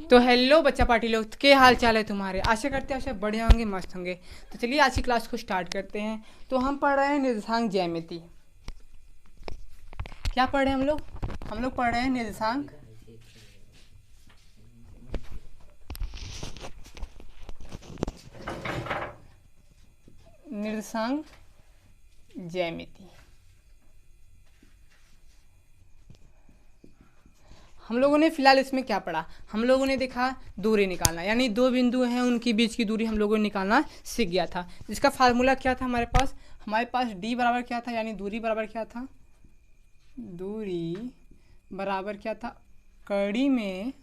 तो हेलो बच्चा पार्टी लोग, तो क्या हाल चाल है तुम्हारे। आशा करते हैं सब बढ़िया होंगे, मस्त होंगे। तो चलिए आज की क्लास को स्टार्ट करते हैं। तो हम पढ़ रहे हैं निर्देशांक ज्यामिति। क्या पढ़ रहे हैं हम लोग पढ़ रहे हैं निर्देशांक निर्देशांक ज्यामिति। हम लोगों ने फिलहाल इसमें क्या पढ़ा, हम लोगों ने देखा दूरी निकालना, यानी दो बिंदु हैं उनके बीच की दूरी हम लोगों ने निकालना सीख गया था। जिसका फार्मूला क्या था हमारे पास डी बराबर क्या था, यानी दूरी बराबर क्या था, दूरी बराबर क्या था, कड़ी में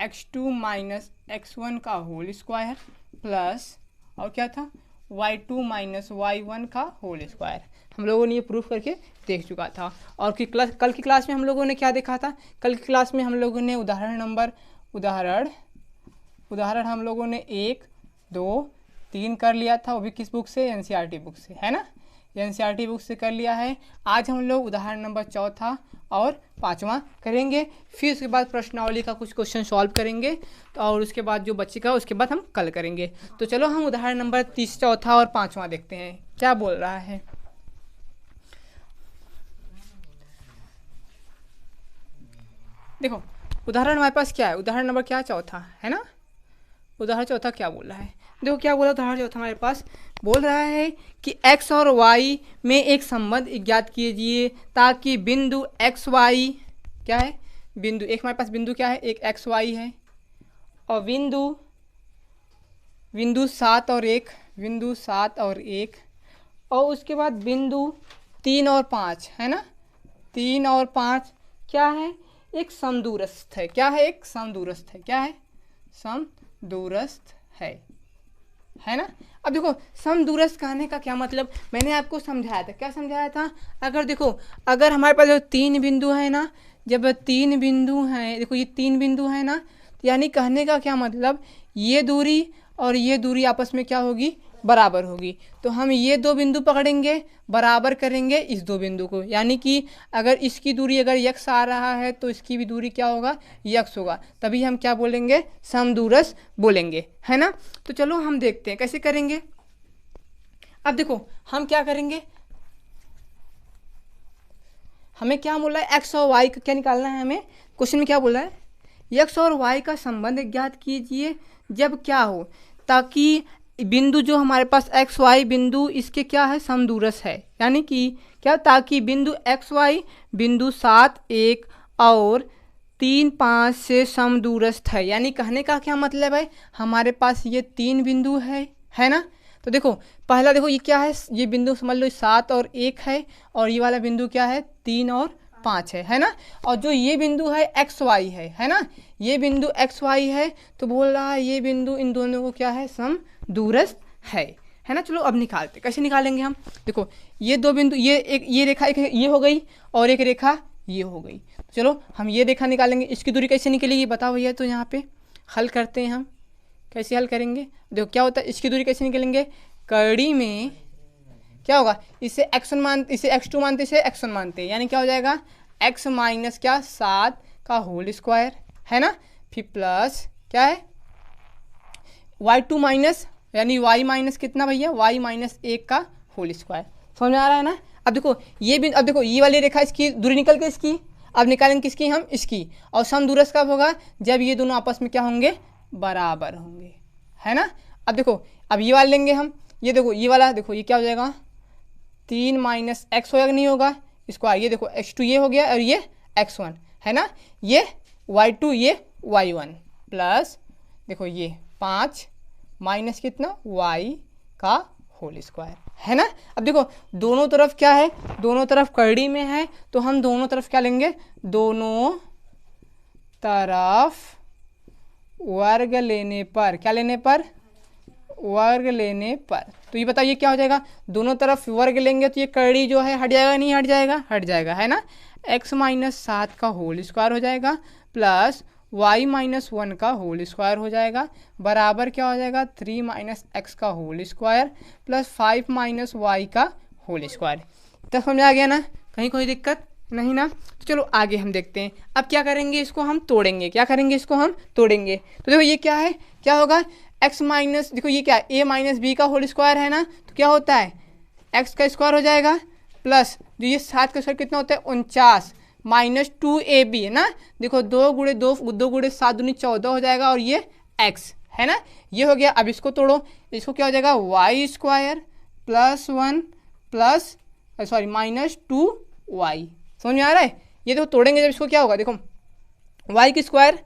x2 माइनस x1 का होल स्क्वायर प्लस और क्या था y2 माइनस y1 का होल स्क्वायर। हम लोगों ने ये प्रूफ करके देख चुका था। और कल की क्लास में हम लोगों ने क्या देखा था, कल की क्लास में हम लोगों ने उदाहरण हम लोगों ने 1, 2, 3 कर लिया था, वो भी किस बुक से, एनसीईआरटी बुक से, है ना, एनसीईआरटी बुक से कर लिया है। आज हम लोग उदाहरण नंबर 4 और 5वां करेंगे। फिर उसके बाद प्रश्नावली का कुछ क्वेश्चन सॉल्व करेंगे, तो और उसके बाद जो बचेगा उसके बाद हम कल करेंगे। तो चलो हम उदाहरण नंबर 30, 4 और 5वां देखते हैं क्या बोल रहा है। देखो उदाहरण हमारे पास क्या है, उदाहरण नंबर क्या, 4 है ना। उदाहरण 4 क्या बोल रहा है, देखो क्या बोला उदाहरण 4 हमारे पास बोल रहा है कि x और y में एक संबंध ज्ञात कीजिए ताकि बिंदु एक्स वाई क्या है, बिंदु एक हमारे पास बिंदु क्या है, एक एक्स वाई है और बिंदु 7 और 1 और उसके बाद बिंदु 3 और 5 है ना, 3 और 5 क्या है, एक समदूरस्थ है। क्या है, एक समदूरस्थ है। क्या है, समदूरस्थ है ना। अब देखो समदूरस्थ कहने का क्या मतलब, मैंने आपको समझाया था। क्या समझाया था, अगर देखो अगर हमारे पास जो 3 बिंदु है ना, जब 3 बिंदु हैं, देखो ये 3 बिंदु है ना, यानी कहने का क्या मतलब, ये दूरी और ये दूरी आपस में क्या होगी, बराबर होगी। तो हम ये 2 बिंदु पकड़ेंगे, बराबर करेंगे इस 2 बिंदु को, यानी कि अगर इसकी दूरी अगर यक्स आ रहा है तो इसकी भी दूरी क्या होगा, यक्स होगा, तभी हम क्या बोलेंगे, समदूरस्थ बोलेंगे, है ना। तो चलो हम देखते हैं कैसे करेंगे। अब देखो हम क्या करेंगे, हमें क्या बोला है, एक्स और वाई का क्या निकालना है हमें, क्वेश्चन में क्या बोला है, एक्स और वाई का संबंध ज्ञात कीजिए जब क्या हो, ताकि बिंदु जो हमारे पास एक्स वाई बिंदु इसके क्या है, समदूरस्थ है, यानी कि क्या, ताकि बिंदु एक्स वाई बिंदु 7, 1 और 3, 5 से समदूरस्थ है। यानी कहने का क्या मतलब है, हमारे पास ये 3 बिंदु है ना। तो देखो पहला देखो ये क्या है, ये बिंदु समझ लो 7 और 1 है और ये वाला बिंदु क्या है, 3 और 5 है ना। और जो ये बिंदु है एक्स वाई है ना, ये बिंदु एक्स वाई है, तो बोल रहा है ये बिंदु इन दोनों को क्या है, समदूरस्थ है ना। चलो अब निकालते, कैसे निकालेंगे हम, देखो ये 2 बिंदु, ये रेखा एक ये हो गई और एक रेखा ये हो गई। चलो हम ये रेखा निकालेंगे, इसकी दूरी कैसे निकलेगी बताओ भैया। तो यहाँ पे हल करते हैं हम, कैसे हल करेंगे, देखो क्या होता है, इसकी दूरी कैसे निकलेंगे, कड़ी में क्या होगा, इसे x1 मानते, इसे x2 मानते, इसे x1 मानते, यानी क्या हो जाएगा, x माइनस क्या, 7 का होल स्क्वायर है ना, फिर प्लस क्या है, y2 माइनस, यानी y माइनस कितना भैया, y माइनस 1 का होल स्क्वायर। समझ में आ रहा है ना। अब देखो अब देखो ये वाली रेखा इसकी दूरी निकल गई इसकी, अब निकालेंगे किसकी, हम इसकी। और समदूरस्थ कब होगा, जब ये दोनों आपस में क्या होंगे, बराबर होंगे, है ना। अब देखो अब ये वाला लेंगे हम, ये देखो ये वाला, देखो ये क्या हो जाएगा, 3 माइनस एक्स होगा, नहीं होगा इसको, ये देखो x2 ये हो गया और ये x1 है ना, ये y2 ये y1 प्लस देखो ये 5 माइनस कितना, y का होल स्क्वायर है ना। अब देखो दोनों तरफ क्या है, दोनों तरफ कड़ी में है, तो हम दोनों तरफ क्या लेंगे, दोनों तरफ वर्ग लेने पर, क्या लेने पर, वर्ग लेने पर, तो ये बताइए क्या हो जाएगा, दोनों तरफ वर्ग लेंगे तो ये कड़ी जो है हट जाएगा, नहीं हट जाएगा, हट जाएगा है ना। x माइनस 7 का होल स्क्वायर हो जाएगा प्लस y माइनस 1 का होल स्क्वायर हो जाएगा, बराबर क्या हो जाएगा, 3 माइनस एक्स का whole square plus 5 minus Y का होल स्क्वायर। तब समझ आ गया ना, कहीं कोई दिक्कत नहीं ना। तो चलो आगे हम देखते हैं। अब क्या करेंगे, इसको हम तोड़ेंगे। क्या करेंगे, इसको हम तोड़ेंगे। तो देखो ये क्या है, क्या होगा, x माइनस, देखो ये क्या है, a माइनस बी का होल स्क्वायर है ना। तो क्या होता है, x का स्क्वायर हो जाएगा प्लस जो ये 7 का स्क्वायर कितना होता है 49 माइनस 2ab है ना। देखो 2 गुणे 7 दूनी 14 हो जाएगा और ये x है ना, ये हो गया। अब इसको तोड़ो, इसको क्या हो जाएगा Y square plus 1 plus sorry minus 2y। समझ में आ रहा है। ये देखो तोड़ेंगे जब इसको क्या होगा, देखो y की स्क्वायर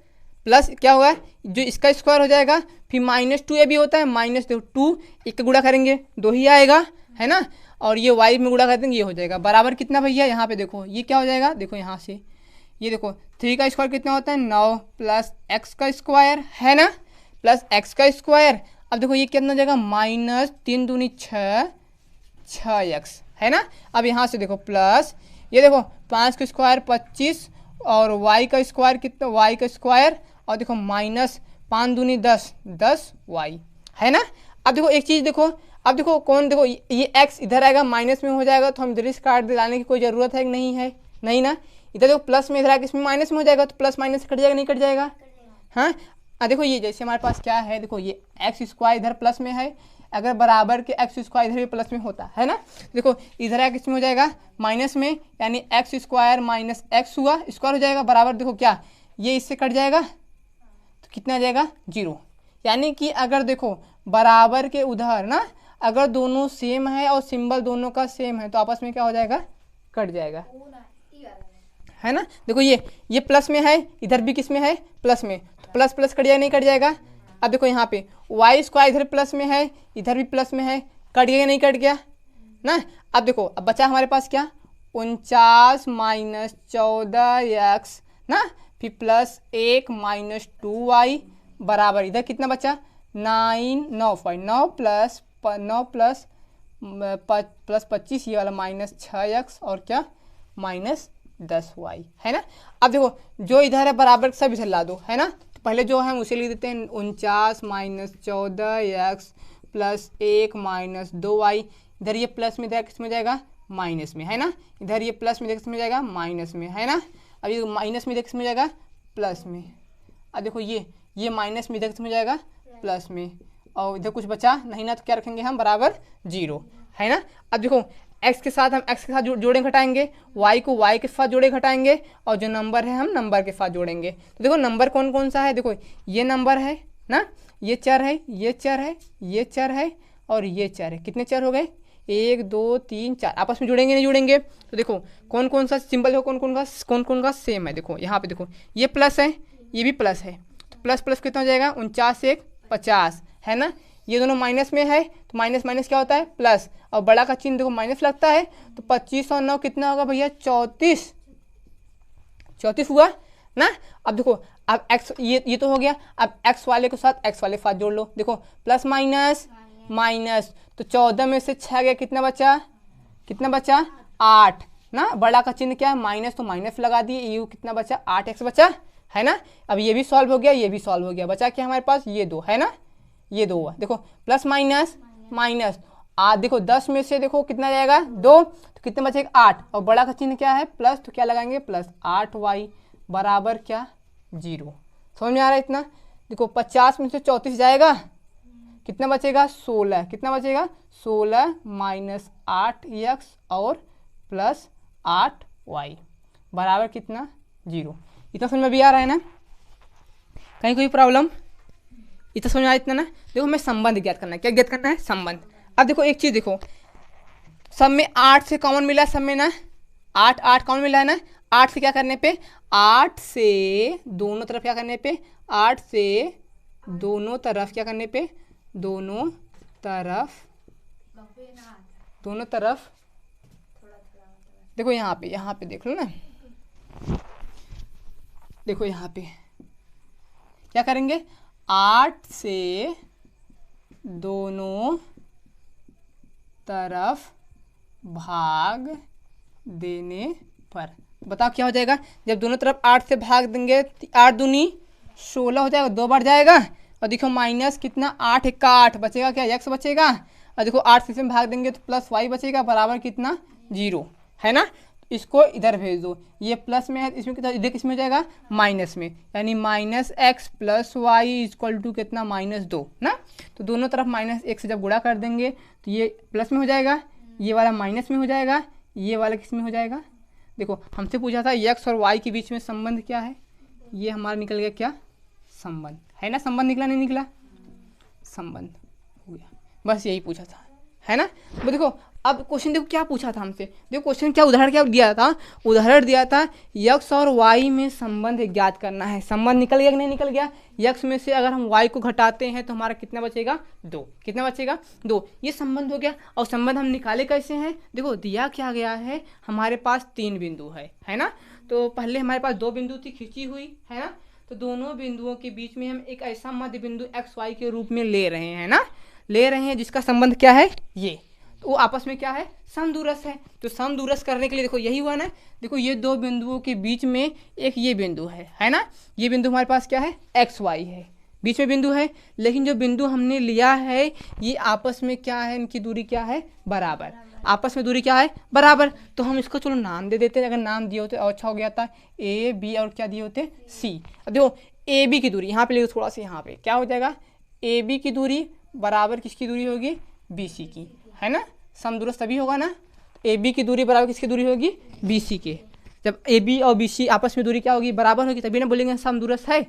प्लस क्या होगा जो इसका स्क्वायर हो जाएगा, फिर माइनस 2a भी होता है, माइनस देखो 2 एक का गुणा करेंगे 2 ही आएगा है ना, और ये y में गुणा कर देंगे ये हो जाएगा बराबर कितना भैया, यहाँ पे देखो ये क्या हो जाएगा, देखो यहाँ से ये देखो 3 का स्क्वायर कितना होता है 9 प्लस x का स्क्वायर है ना, प्लस x का स्क्वायर। अब देखो ये कितना हो जाएगा माइनस 3 दूनी 6x है ना। अब यहाँ से देखो प्लस ये देखो 5 का स्क्वायर 25 और y का स्क्वायर कितना, y का स्क्वायर और देखो माइनस 5 दूनी 10y है ना। अब देखो एक चीज़ देखो, अब देखो कौन, देखो ये x इधर आएगा माइनस में हो जाएगा तो हम इधर इस काट दिलाने की कोई ज़रूरत है कि नहीं है, नहीं ना। इधर देखो प्लस में इधर आएगा इसमें माइनस में हो जाएगा तो प्लस माइनस कट जाएगा, नहीं कट जाएगा। हाँ देखो ये जैसे हमारे पास क्या है, देखो ये एक्स स्क्वायर इधर प्लस में है, अगर बराबर के एक्स स्क्वायर इधर भी प्लस में होता है ना, देखो इधर आके इसमें हो जाएगा माइनस में, यानी एक्स स्क्वायर माइनस एक्स हुआ स्क्वायर हो जाएगा बराबर, देखो क्या ये इससे कट जाएगा तो कितना आ जाएगा 0। यानी कि अगर देखो बराबर के उधर ना अगर दोनों सेम है और सिंबल दोनों का सेम है तो आपस में क्या हो जाएगा, कट जाएगा है ना। देखो ये प्लस में है, इधर भी किस में है प्लस में, तो प्लस प्लस कट जाएगा, नहीं कट जाएगा। अब देखो यहाँ पे वाई स्क्वायर इधर प्लस में है इधर भी प्लस में है, कट गया नहीं कट गया ना। अब देखो अब बचा हमारे पास क्या 49 माइनस 14x ना, फिर प्लस 1 माइनस 2y बराबर इधर कितना बचा 9 प्लस 25 ये वाला माइनस 6x और क्या माइनस 10y है ना। अब देखो जो इधर है बराबर सब इधर ला दो है ना, तो पहले जो है उसे लिख देते हैं 49 minus 14x plus 1 minus 2y, इधर ये प्लस में इधर किस में जाएगा माइनस में है ना, इधर ये प्लस में इधर किस में जाएगा माइनस में है ना। अब ये माइनस में इधर किस में जाएगा प्लस में, अब देखो ये माइनस में इधर किस में जाएगा प्लस में, और इधर कुछ बचा नहीं ना तो क्या रखेंगे हम बराबर 0 है ना। अब देखो x के साथ हम x के साथ जोड़े घटाएंगे, y को y के साथ जोड़े घटाएंगे और जो नंबर है हम नंबर के साथ जोड़ेंगे। तो देखो नंबर कौन कौन सा है, देखो ये नंबर है ना, ये चर है, ये चर है, ये चर है और ये चर है। कितने चर हो गए 1 2 3 4, आपस में जुड़ेंगे नहीं जुड़ेंगे। तो देखो कौन कौन सा सिंबल हो, कौन कौन का सेम है। देखो यहाँ पे देखो ये प्लस है ये भी प्लस है, तो प्लस प्लस कितना हो जाएगा 49 1 50 है ना। ये दोनों माइनस में है तो माइनस माइनस क्या होता है प्लस, और बड़ा का चिन्ह देखो माइनस लगता है तो 25 और 9 कितना होगा भैया 34 हुआ ना। अब देखो अब x ये तो हो गया, अब x वाले के साथ x वाले के साथ जोड़ लो, देखो प्लस माइनस माइनस, तो 14 में से 6 गया कितना बचा 8 ना, बड़ा का चिन्ह क्या है माइनस तो माइनस लगा दिए, ये कितना बचा 8x बचा है ना। अब ये भी सॉल्व हो गया ये भी सॉल्व हो गया, बचा क्या हमारे पास ये 2 है ना, ये 2 हुआ। देखो प्लस माइनस माइनस देखो 10 में से देखो कितना जाएगा 2, तो कितना बचेगा 8, और बड़ा का चिन्ह क्या है प्लस, तो क्या लगाएंगे प्लस 8y बराबर क्या 0। समझ में आ रहा है इतना। देखो 50 में से 34 जाएगा कितना बचेगा 16, कितना बचेगा 16 माइनस 8x और प्लस 8y बराबर कितना 0। इतना समझ में भी आ रहा है ना, कहीं कोई प्रॉब्लम, इतना समझ में आया इतना ना। देखो हमें संबंध ज्ञात करना है, क्या ज्ञात करना है संबंध। अब देखो एक चीज़ देखो सब में 8 से कॉमन मिला है, सब में ना 8 कॉमन मिला है ना, 8 से क्या करने पे 8 से दोनों तरफ क्या करने पे 8 से दोनों तरफ क्या करने पे दोनों तरफ देखो यहाँ पे देख लो ना, देखो यहाँ पे क्या करेंगे 8 से दोनों तरफ भाग देने पर बताओ क्या हो जाएगा, जब दोनों तरफ 8 से भाग देंगे 8 दूनी 16 हो जाएगा, 2 बार जाएगा, और देखो माइनस कितना 8 1 का 8 बचेगा क्या x बचेगा, और देखो 8 से भाग देंगे तो प्लस y बचेगा बराबर कितना 0 है ना। इसको इधर भेज दो, ये प्लस में है इसमें कितना, इधर किस में हो जाएगा माइनस में, यानी -x + y = कितना -2 ना। तो दोनों तरफ -1 से जब गुणा कर देंगे तो ये प्लस में हो जाएगा, ये वाला माइनस में हो जाएगा, ये वाला किस में हो जाएगा। देखो हमसे पूछा था x और y के बीच में संबंध क्या है, ये हमारा निकल गया क्या, संबंध है ना। संबंध निकला नहीं निकला, संबंध हो गया, बस यही पूछा था, है ना। तो देखो अब क्वेश्चन देखो क्या पूछा था हमसे, देखो क्वेश्चन क्या उदाहरण क्या दिया था, उदाहरण दिया था x और y में संबंध ज्ञात करना है। संबंध निकल गया कि नहीं निकल गया, x में से अगर हम y को घटाते हैं तो हमारा कितना बचेगा 2, कितना बचेगा 2, ये संबंध हो गया। और संबंध हम निकाले कैसे हैं, देखो दिया क्या गया है, हमारे पास 3 बिंदु है ना। तो पहले हमारे पास 2 बिंदु थी खींची हुई, है ना। तो दोनों बिंदुओं के बीच में हम एक ऐसा मध्य बिंदु एक्स वाई के रूप में ले रहे हैं ना, ले रहे हैं, जिसका संबंध क्या है ये, तो वो आपस में क्या है समदूरस्थ है। तो समदूरस्थ करने के लिए देखो यही हुआ ना, देखो ये 2 बिंदुओं के बीच में एक ये बिंदु है ना, ये बिंदु हमारे पास क्या है एक्स वाई है, बीच में बिंदु है। लेकिन जो बिंदु हमने लिया है ये आपस में क्या है, इनकी दूरी क्या है बराबर, आपस में दूरी क्या है बराबर। तो हम इसको चलो नाम दे देते हैं, अगर नाम दिए होते और अच्छा हो गया था, ए बी और क्या दिए होते सी। अब देखो ए बी की दूरी यहाँ पे ले थोड़ा सा, यहाँ पे क्या हो जाएगा, ए बी की दूरी बराबर किसकी दूरी होगी बी सी की, है ना। समदूरस्थ तभी होगा ना, ए बी की दूरी बराबर किसकी दूरी होगी बी सी के। जब ए बी और बी सी आपस में दूरी क्या होगी बराबर होगी, तभी ना बोलेंगे समदूरस्थ है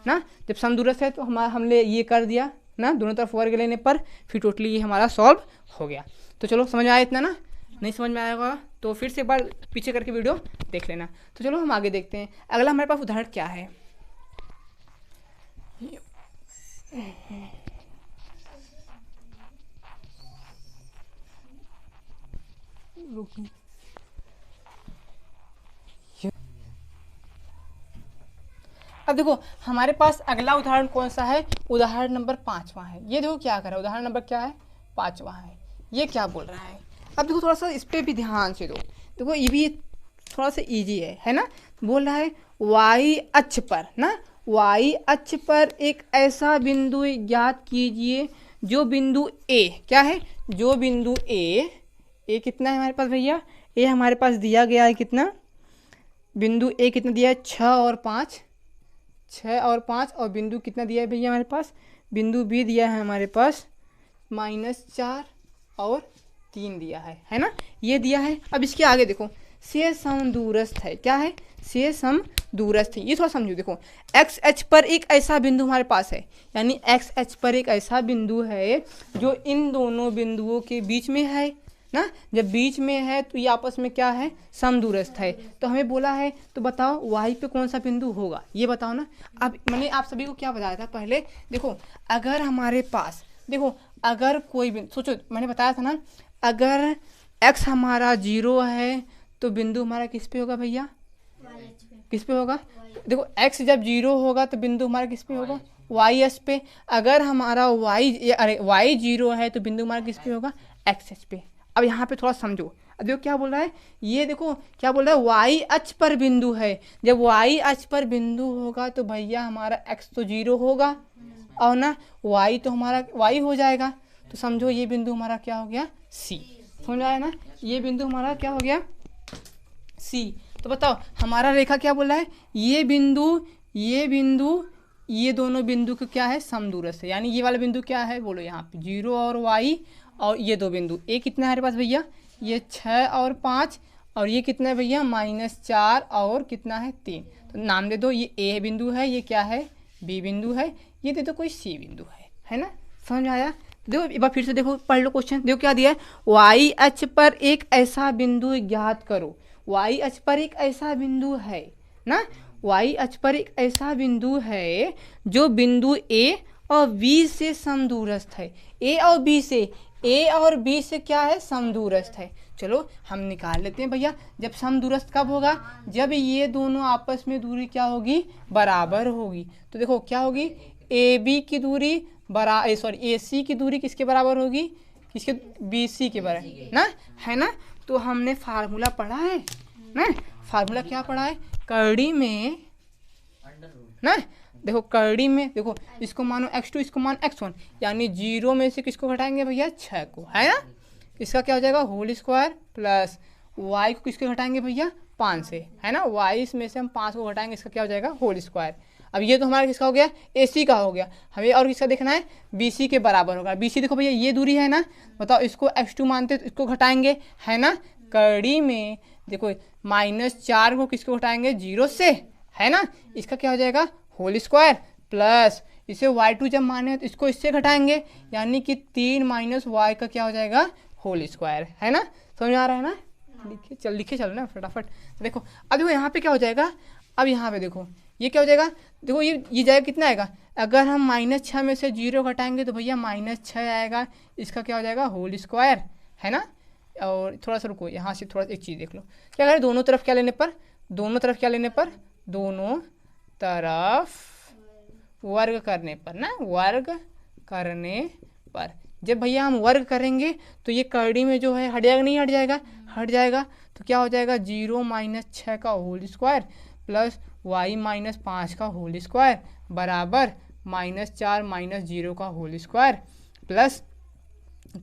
ना। जब समदूरस्थ है तो हमने ये कर दिया ना, दोनों तरफ वर्ग लेने पर फिर टोटली ये हमारा सॉल्व हो गया। तो चलो समझ में आया इतना ना, नहीं समझ में आएगा तो फिर से एक बार पीछे करके वीडियो देख लेना। तो चलो हम आगे देखते हैं, अगला हमारे पास उदाहरण क्या है। अब देखो हमारे पास अगला उदाहरण कौन सा है, उदाहरण नंबर 5वां है। ये देखो क्या कर रहा है, उदाहरण नंबर क्या है 5वां है, ये क्या बोल रहा है। अब देखो थोड़ा सा इस पर भी ध्यान से दो, देखो ये भी थोड़ा सा इजी है ना। बोल रहा है y अक्ष पर ना, y अक्ष पर एक ऐसा बिंदु ज्ञात कीजिए जो बिंदु a क्या है, जो बिंदु a कितना है हमारे पास भैया, a हमारे पास दिया गया है कितना, बिंदु a कितना दिया है 6 और 5, 6 और 5, और बिंदु कितना दिया है भैया हमारे पास, बिंदु b दिया है हमारे पास -4 और 3 दिया है ना, ये दिया है। अब इसके आगे देखो से समदूरस्थ है, क्या है से समदूरस्थ है, ये थोड़ा समझो। देखो एक्स एच पर एक ऐसा बिंदु हमारे पास है, यानी एक्स एच पर एक ऐसा बिंदु है जो इन दोनों बिंदुओं के बीच में है ना। जब बीच में है तो ये आपस में क्या है समदूरस्थ है। तो हमें बोला है तो बताओ वाई पे कौन सा बिंदु होगा, ये बताओ ना। अब मैंने आप सभी को क्या बताया था पहले, देखो अगर हमारे पास, देखो अगर कोई बिंदु, सोचो मैंने बताया था ना, अगर x हमारा 0 है तो बिंदु हमारा किस पे होगा भैया, किस पे होगा, देखो x जब 0 होगा तो बिंदु हमारा किस पे होगा वाई एस पे। अगर हमारा y 0 है तो बिंदु हमारा किस पे होगा एक्स एच पे। अब यहाँ पे थोड़ा समझो, अब देखो क्या बोल रहा है, ये देखो क्या बोल रहा है वाई अक्ष पर बिंदु है, जब वाई अक्ष पर बिंदु होगा तो भैया हमारा x तो 0 होगा और ना y तो हमारा y हो जाएगा। तो समझो ये बिंदु हमारा क्या हो गया C, समझ आया ना, ये बिंदु हमारा क्या हो गया C। तो बताओ हमारा रेखा क्या बोला है, ये बिंदु ये दोनों बिंदु को क्या है समदूरस्थ है, यानी ये वाला बिंदु क्या है बोलो यहाँ पे 0 और y, और ये 2 बिंदु a कितना है हमारे पास भैया, ये 6 और 5, और ये कितना है भैया -4 और कितना है 3। तो नाम दे दो, ये a बिंदु है, ये क्या है b बिंदु है, ये दे दो कोई c बिंदु है ना। समझ आया। देखो एक बार फिर से देखो पढ़ लो क्वेश्चन, देखो क्या दिया है, y अक्ष पर एक ऐसा बिंदु ज्ञात करो। y अक्ष पर एक ऐसा बिंदु है ना, y अक्ष पर एक ऐसा बिंदु है जो बिंदु a और b से समदूरस्थ है, a और b से क्या है समदूरस्थ है। चलो हम निकाल लेते हैं भैया, जब समदूरस्थ कब होगा, जब ये दोनों आपस में दूरी क्या होगी बराबर होगी। तो देखो क्या होगी, ए बी की दूरी ए सी की दूरी किसके बराबर होगी, किसके बी सी के बराबर ना, है ना। तो हमने फार्मूला पढ़ा है ना, फार्मूला क्या पढ़ा है करड़ी में ना, देखो करड़ी में देखो इसको मानो x2 इसको मानो x1, यानी 0 में से किसको घटाएंगे भैया 6 को, है ना। इसका क्या हो जाएगा होल स्क्वायर प्लस y को किसके घटाएंगे भैया 5 से, है ना, y में से हम 5 को घटाएंगे, इसका क्या हो जाएगा होल स्क्वायर। अब ये तो हमारा किसका हो गया AC का हो गया, हमें और किसका देखना है BC के बराबर होगा। BC देखो भैया ये दूरी है ना, बताओ इसको x2 मानते तो इसको घटाएंगे, है ना, कड़ी में देखो -4 को किसको घटाएंगे 0 से, है ना, इसका क्या हो जाएगा होल स्क्वायर, प्लस इसे y2 जब माने तो इसको इससे घटाएंगे, यानी कि 3 - y का क्या हो जाएगा होल स्क्वायर, है ना, समझ आ रहा है ना, लिखे चलो ना फटाफट। तो देखो अब देखो यहाँ पे क्या हो जाएगा, अब यहाँ पे देखो ये क्या हो जाएगा, देखो ये जाएगा कितना आएगा, अगर हम -6 में से 0 घटाएंगे तो भैया -6 आएगा, इसका क्या हो जाएगा होल स्क्वायर, है ना। और थोड़ा सा रुको, यहाँ से थोड़ा एक चीज़ देख लो, क्या करें दोनों तरफ क्या लेने पर, दोनों तरफ क्या लेने पर, दोनों तरफ वर्ग करने पर ना, वर्ग करने पर। जब भैया हम वर्ग करेंगे तो ये कड़ी में जो है हट जाएगा, नहीं हट जाएगा, हट जाएगा, तो क्या हो जाएगा 0 - 6 का होल स्क्वायर प्लस y - 5 का होल स्क्वायर बराबर -4 - 0 का होल स्क्वायर प्लस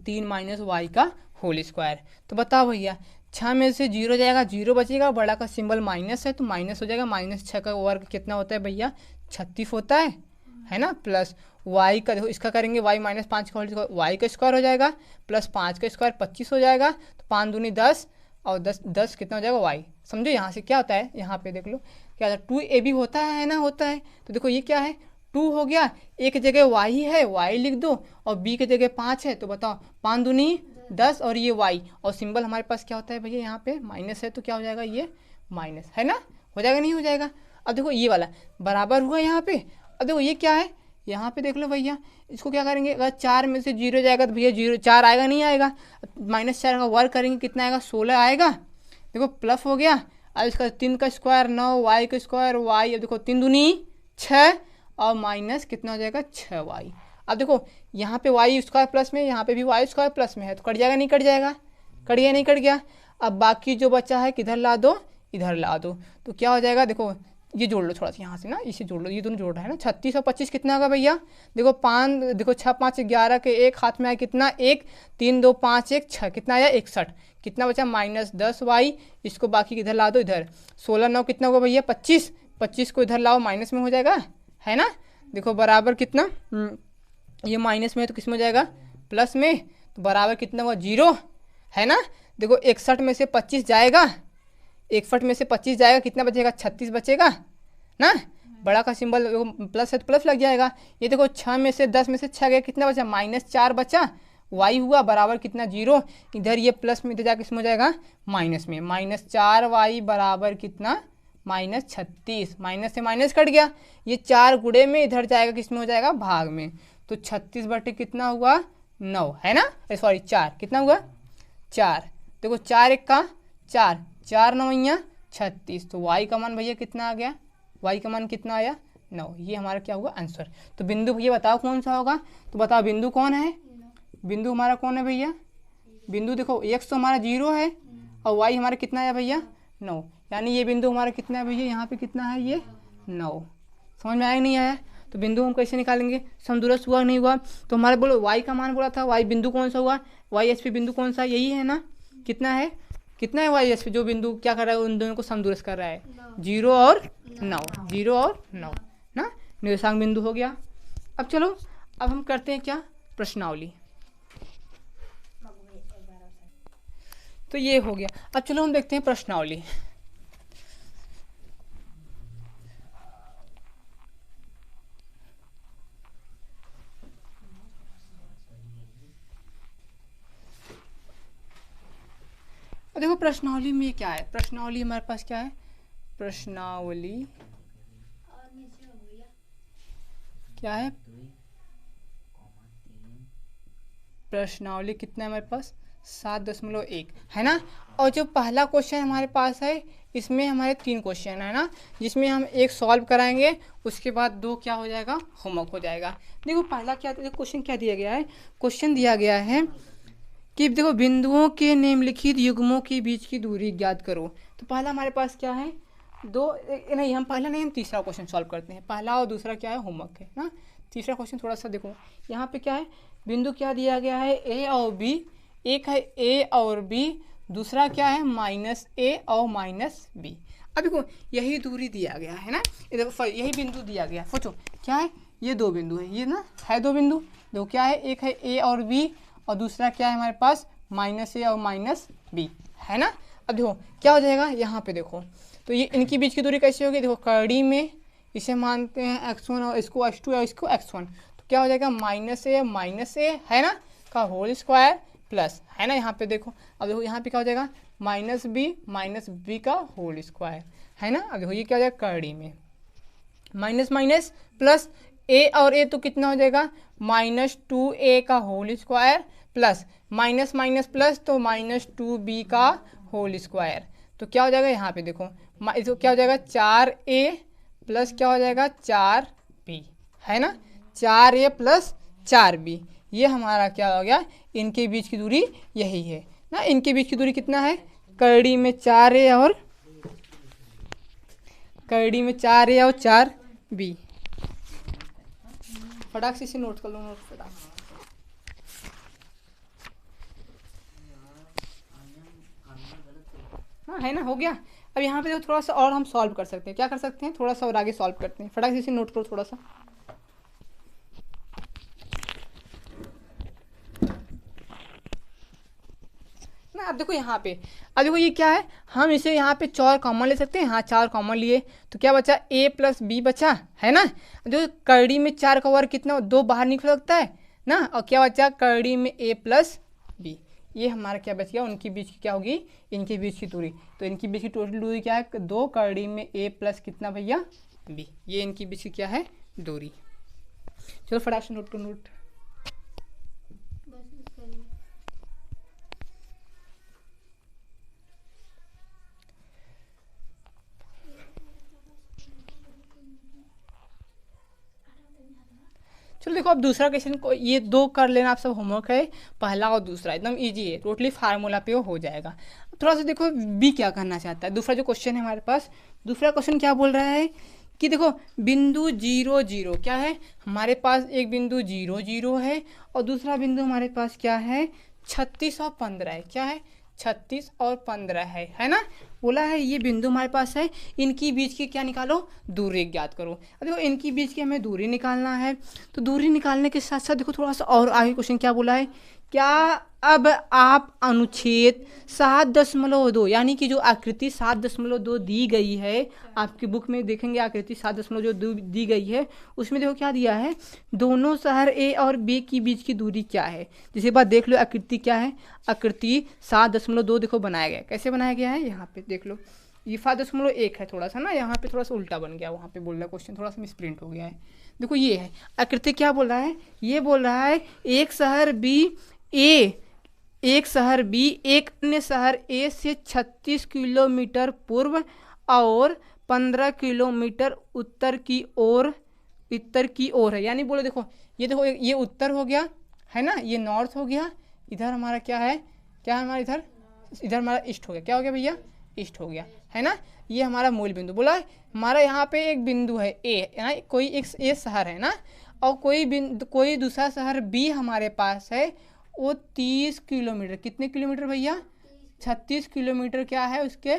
3 - y का होल स्क्वायर। तो बताओ भैया 6 में से 0 जाएगा, 0 बचेगा, बड़ा का सिंबल माइनस है तो माइनस हो जाएगा, -6 का वर्ग कितना होता है भैया 36 होता है ना, प्लस y का देखो इसका करेंगे y - 5 का होल स्क्वायर, y का स्क्वायर हो जाएगा प्लस 5 का स्क्वायर 25 हो जाएगा, तो 5 दूनी 10 और 10 कितना हो जाएगा y। समझो यहाँ से क्या होता है, यहाँ पे देख लो क्या 2ab होता है ना, होता है, तो देखो ये क्या है 2 हो गया, एक जगह y है y लिख दो और b की जगह 5 है, तो बताओ 5 दूनी 10 और ये y, और सिंबल हमारे पास क्या होता है भैया यहाँ पे माइनस है, तो क्या हो जाएगा ये माइनस, है ना, हो जाएगा नहीं हो जाएगा। अब देखो ये वाला बराबर हुआ यहाँ पे, अब देखो ये क्या है यहाँ पे देख लो भैया, इसको क्या करेंगे, अगर 4 में से 0 जाएगा तो भैया 0 4 आएगा नहीं आएगा, -4 का वर्ग करेंगे कितना आएगा 16 आएगा, देखो प्लस हो गया, अब इसका 3 का स्क्वायर 9 y का स्क्वायर y, अब देखो 3 दूनी 6 और माइनस कितना हो जाएगा 6y। अब देखो यहाँ पे y स्क्वायर प्लस में, यहाँ पे भी y स्क्वायर प्लस में है, तो कट जाएगा नहीं कट जाएगा, कट गया नहीं कट गया। अब बाकी जो बचा है किधर ला दो, इधर ला दो, तो क्या हो जाएगा देखो ये जोड़ लो थोड़ा सा यहाँ से ना, इसे जोड़ लो, ये दोनों जोड़ रहा है ना, 36 और 25 कितना होगा भैया, देखो 5 देखो 6 5 11 के एक हाथ में आया कितना 1, 3 2 5 1 6 कितना आया 61, कितना बचा -10y, इसको बाकी किधर ला दो इधर, 16 9 कितना होगा भैया 25, 25 को इधर लाओ माइनस में हो जाएगा, है ना, देखो बराबर कितना ये माइनस में है तो किस में हो जाएगा प्लस में, तो बराबर कितना हुआ 0, है ना। देखो 61 में से 25 जाएगा, 61 में से 25 जाएगा, कितना बचेगा 36 बचेगा ना, बड़ा का सिंबल प्लस है तो प्लस लग जाएगा। ये देखो 6 में से 10 में से 6 गया, कितना बचा -4 बचा, y हुआ बराबर कितना 0, इधर ये प्लस में इधर जाकर किसमें हो जाएगा माइनस में, -4y बराबर कितना -36, माइनस से माइनस कट गया, ये 4 गुणे में इधर जाएगा किसमें हो जाएगा भाग में, तो 36 बटे कितना हुआ 9, है ना, सॉरी 4 कितना हुआ 4, देखो 4 1 का 4 4 9 36, तो y का मान भैया कितना आ गया, y का मान कितना आया 9, ये हमारा क्या हुआ आंसर। तो बिंदु भैया बताओ कौन सा होगा, तो बताओ बिंदु कौन है, बिंदु हमारा कौन है भैया, बिंदु देखो x तो हमारा 0 है और y हमारा कितना है भैया 9, यानी ये बिंदु हमारा कितना है भैया यहाँ पे कितना है ये 9, समझ में आया नहीं आया। तो बिंदु हम कैसे निकालेंगे, समदूरस्थ हुआ नहीं हुआ, तो हमारे बोलो y का मान बोला था, y बिंदु कौन सा हुआ, y एस पी बिंदु कौन सा यही है ना, कितना है y एस पी जो बिंदु क्या कर रहा है उन दोनों को समदूरस्थ कर रहा है 0 और 9, 0 और 9 ना, निर्देशांक बिंदु हो गया। अब चलो अब हम करते हैं क्या प्रश्नावली, तो ये हो गया। अब चलो हम देखते हैं प्रश्नावली। देखो प्रश्नावली में क्या है, प्रश्नावली हमारे पास क्या है, प्रश्नावली क्या है, प्रश्नावली कितना है हमारे पास 7.1 है ना। और जो पहला क्वेश्चन हमारे पास है इसमें हमारे 3 क्वेश्चन है ना, जिसमें हम एक सॉल्व कराएंगे, उसके बाद 2 क्या हो जाएगा होमवर्क हो जाएगा। देखो पहला क्या क्वेश्चन क्या दिया गया है, क्वेश्चन दिया गया है कि देखो बिंदुओं के निम्नलिखित युग्मों के बीच की दूरी ज्ञात करो। तो पहला हमारे पास क्या है 2 नहीं, हम पहला नहीं हम तीसरा क्वेश्चन सॉल्व करते हैं, पहला और दूसरा क्या है होमवर्क है ना। तीसरा क्वेश्चन थोड़ा सा देखो यहाँ पे क्या है, बिंदु क्या दिया गया है A और B, एक है A और B दूसरा क्या है माइनस ए और माइनस बी। अब देखो यही दूरी दिया गया है ना, इधर यही बिंदु दिया गया, सोचो क्या है, ये दो बिंदु है, ये ना है दो बिंदु, दो क्या है, एक है ए और बी और दूसरा क्या है हमारे पास माइनस ए और माइनस बी, है ना। अब देखो क्या हो जाएगा यहाँ पे देखो, तो ये इनके बीच की दूरी कैसी होगी, देखो कड़ी में इसे मानते हैं x1 और इसको x2 और इसको x1, तो क्या हो जाएगा माइनस ए है ना का होल स्क्वायर प्लस, है ना यहाँ पे देखो। अब देखो यहाँ पे क्या हो जाएगा माइनस बी का होल स्क्वायर, है ना। अब देखो ये क्या हो जाएगा कड़ी में माइनस माइनस प्लस ए और ए तो कितना हो जाएगा -2a का whole square plus minus minus plus तो -2b का होल स्क्वायर, तो क्या हो जाएगा यहाँ पे देखो इसको क्या हो जाएगा 4a प्लस क्या हो जाएगा 4b, है ना, 4a प्लस 4b, ये हमारा क्या हो गया, इनके बीच की दूरी यही है ना। इनके बीच की दूरी कितना है, करड़ी में 4a और 4b। फटाक से इसे नोट कर लो, नोट फटाक। हाँ है ना, हो गया। अब यहाँ पे थोड़ा सा और हम सॉल्व कर सकते हैं, क्या कर सकते हैं, थोड़ा सा और आगे सॉल्व करते हैं, फटाक से इसे नोट करो थोड़ा सा। ना अब देखो यहाँ पे, अब देखो ये क्या है, हम इसे यहाँ पे 4 कॉमन ले सकते हैं, हाँ 4 कॉमन लिए तो क्या बचा a प्लस बी बचा, है ना। जो करड़ी में 4 का वर्ग कितना 2 बाहर निकल सकता है ना, और क्या बचा करड़ी में a प्लस बी, ये हमारा क्या बच गया, उनके बीच की क्या होगी, इनके बीच की दूरी, तो इनके बीच की टोटल दूरी क्या है 2 करड़ी में a प्लस कितना भैया b, ये इनके बीच की क्या है दूरी। चलो फटाक से नोट करो, नोट। चलो देखो अब दूसरा क्वेश्चन को ये 2 कर लेना, आप सब होमवर्क है, पहला और दूसरा एकदम इजी है, टोटली फार्मूला पे हो जाएगा। थोड़ा सा देखो बी क्या करना चाहता है, दूसरा जो क्वेश्चन है हमारे पास, दूसरा क्वेश्चन क्या बोल रहा है कि देखो बिंदु 0 0 क्या है, हमारे पास एक बिंदु 0 0 है और दूसरा बिंदु हमारे पास क्या है 36 और 15 है, क्या है 36 और 15 है ना। बोला है ये बिंदु हमारे पास है, इनकी बीच की क्या निकालो दूरी ज्ञात करो। अब देखो इनकी बीच की हमें दूरी निकालना है, तो दूरी निकालने के साथ साथ देखो थोड़ा सा और आगे क्वेश्चन क्या बोला है, क्या अब आप अनुच्छेद 7.2 यानी कि जो आकृति 7.2 दी गई है, आपकी बुक में देखेंगे आकृति 7.2 दी गई है, उसमें देखो क्या दिया है, दोनों शहर ए और बी के बीच की दूरी क्या है। जिसके बाद देख लो आकृति क्या है, आकृति 7.2 देखो बनाया गया, कैसे बनाया गया है, यहाँ पे देख लो ये 5.1 है, थोड़ा सा ना यहाँ पे थोड़ा सा उल्टा बन गया, वहाँ पे बोल रहा है क्वेश्चन थोड़ा सा मिसप्रिंट हो गया है। देखो ये है आकृति, क्या बोल रहा है, ये बोल रहा है एक शहर बी एक अन्य शहर ए से 36 किलोमीटर पूर्व और 15 किलोमीटर उत्तर की ओर है। यानी बोलो देखो ये उत्तर हो गया है ना, ये नॉर्थ हो गया, इधर हमारा क्या है हमारा इधर हमारा ईस्ट हो गया, क्या हो गया भैया ईस्ट हो गया, है ना। ये हमारा मूल बिंदु बोला है, हमारा यहाँ पे एक बिंदु है ए, कोई एक ए शहर है ना, और कोई दूसरा शहर बी हमारे पास है, वो 30 किलोमीटर, कितने किलोमीटर भैया 36 किलोमीटर क्या है उसके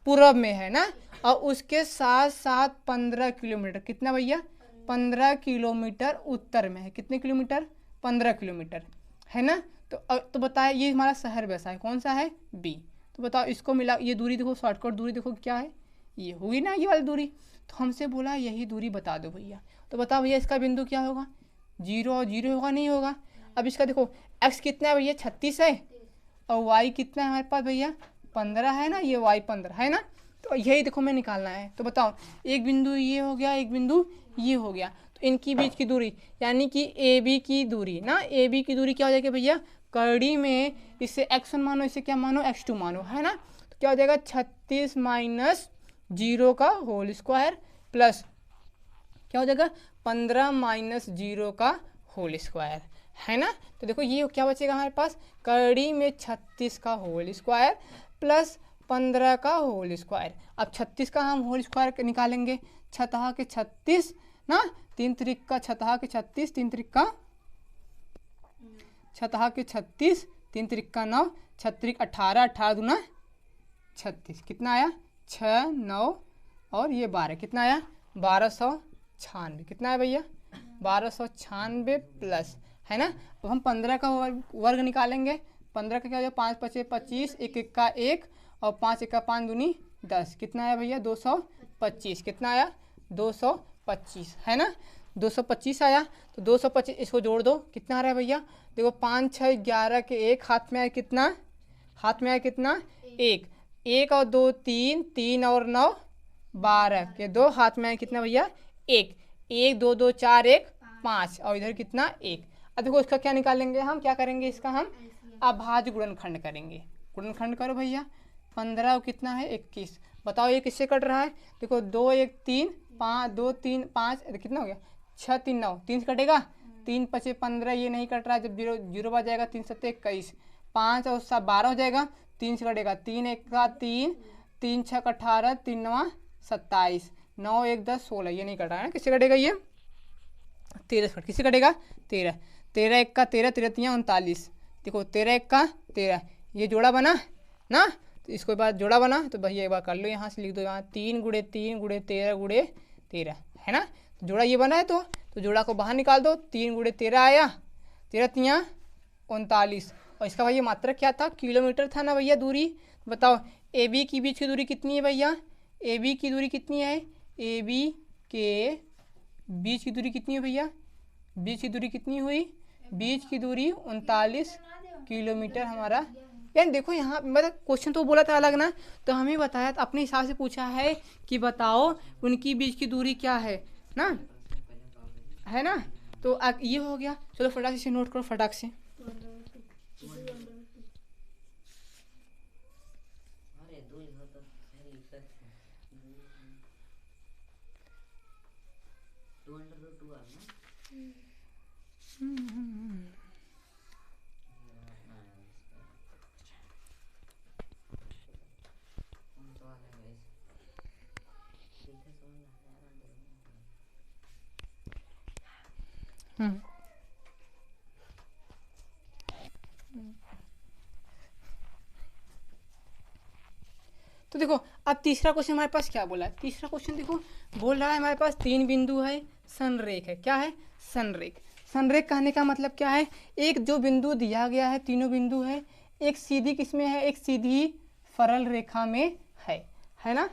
पूर्व में है ना, और उसके साथ साथ 15 किलोमीटर, कितना भैया 15 किलोमीटर उत्तर में है, कितने किलोमीटर 15 किलोमीटर, है ना। तो बताए ये हमारा शहर वैसा है, कौन सा है बी, तो बताओ इसको मिला, ये दूरी देखो शॉर्टकट दूरी देखो क्या है, ये होगी ना ये वाली दूरी, तो हमसे बोला यही दूरी बता दो भैया, तो बताओ भैया इसका बिंदु क्या होगा 0 और 0 होगा, नहीं होगा। अब इसका देखो x कितना है भैया 36 है और y कितना है हमारे पास भैया 15 है ना, ये y 15 है ना, तो यही देखो मैं निकालना है। तो बताओ एक बिंदु ये हो गया, एक बिंदु ये हो गया, तो इनकी बीच की दूरी यानी कि AB की दूरी ना, AB की दूरी क्या हो जाएगी भैया, करड़ी में इसे x1 मानो, इसे क्या मानो x2 मानो, है ना। तो क्या हो जाएगा 36 माइनस 0 का होल स्क्वायर प्लस क्या हो जाएगा 15 माइनस 0 का होल स्क्वायर, है ना। तो देखो ये क्या बचेगा हमारे पास, करड़ी में 36 का होल स्क्वायर प्लस 15 का होल स्क्वायर। अब 36 का हम होल स्क्वायर निकालेंगे, छतहा के 36 ना, 3 त्रिक का छतहा के 36, 3 त्रिक का छतहा के 36, 3 त्रिक्का 9, 6 त्रिक 18, 18 दूना 36, कितना आया 6 9 और ये 12, कितना आया 1296, कितना है भैया 1296 प्लस, है ना। अब हम 15 का वर्ग निकालेंगे। 15 का क्या हो जाएगा 5 पचे 25, 1 एक्का 1 और 5 एक्का 5 दूनी 10, कितना आया भैया 225, कितना आया 225, है ना 225 आया। तो 225 इसको जोड़ दो, कितना आ रहा है भैया, देखो 5 6 11 के 1 हाथ में आया कितना, हाथ में आया कितना 1, 1 और 2 3, 3 और 9 12 के 2 हाथ में आया कितना भैया 1, 1 2 2 4 1 5 और इधर कितना 1। अब देखो इसका क्या निकालेंगे हम, क्या करेंगे इसका हम अभाज्य गुणनखंड करेंगे। गुणनखंड करो भैया, 15 और कितना है 21, बताओ ये किससे कट रहा है, देखो 2 1 3 5 2 3 5 कितना हो गया 6 3 9, 3 से कटेगा 3 पचे 15, ये नहीं कट रहा है, जब जीरो जीरो बार जाएगा 3 7 21, 5 और 7 12 हो जाएगा, 3 से कटेगा 3 1 का 3, 3 6 18, 3 9 27, 9 1 10 16, ये नहीं कट रहा है ना, किससे कटेगा ये 13 से, किससे कटेगा 13, 13 1 का 13, 13 3 39, देखो 13 1 का 13, ये जोड़ा बना ना, तो इसको बाद जोड़ा बना, तो भैया एक बार कर लो, यहाँ से लिख दो, यहाँ 3 गुणे 3 गुणे 13 गुणे 13, है ना, तो जोड़ा ये बना है, तो जोड़ा को बाहर निकाल दो, 3 गुणे 13 आया, 13 3 39, और इसका भैया मात्रक क्या था, किलोमीटर था ना भैया दूरी। बताओ ए बी की बीच की दूरी कितनी है भैया, ए बी की दूरी कितनी है, ए बी के बीच की दूरी कितनी है भैया, बीच की दूरी कितनी हुई, बीच की दूरी 39 किलोमीटर हमारा। यानी देखो यहाँ मतलब क्वेश्चन तो बोला था अलग ना, तो हमें बताया तो अपने हिसाब से पूछा है कि बताओ उनकी बीच की दूरी क्या है ना, है ना। तो ये हो गया, चलो फटाक से नोट करो फटाक से। तो देखो अब तीसरा क्वेश्चन हमारे पास क्या बोला है, तीसरा क्वेश्चन देखो बोल रहा है हमारे पास 3 बिंदु है, संरेख है, क्या है संरेख। संरेख कहने का मतलब क्या है, एक जो बिंदु दिया गया है, तीनों बिंदु है, एक सीधी किसमें है, एक सीधी सरल रेखा में है ना।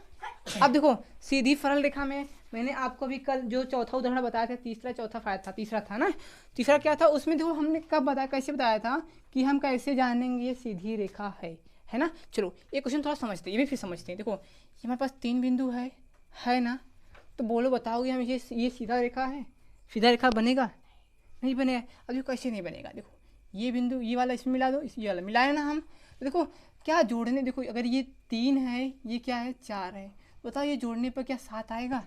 अब देखो सीधी सरल रेखा में, मैंने आपको भी कल जो चौथा उदाहरण बताया था, तीसरा चौथा फायदा था, तीसरा था ना, तीसरा क्या था उसमें देखो हमने कब बताया, कैसे बताया था कि हम कैसे जानेंगे ये सीधी रेखा है ना। चलो ये क्वेश्चन थोड़ा समझते हैं, ये भी फिर समझते हैं। देखो ये हमारे पास 3 बिंदु है ना, तो बोलो बताओगे हम ये सीधा रेखा है, सीधा रेखा बनेगा नहीं बनेगा। अभी कैसे नहीं बनेगा, देखो ये बिंदु ये वाला इसमें मिला दो, ये वाला मिलाए ना हम, तो देखो क्या जोड़ने, देखो अगर ये 3 है, ये क्या है 4 है, बताओ ये जोड़ने पर क्या 7 आएगा,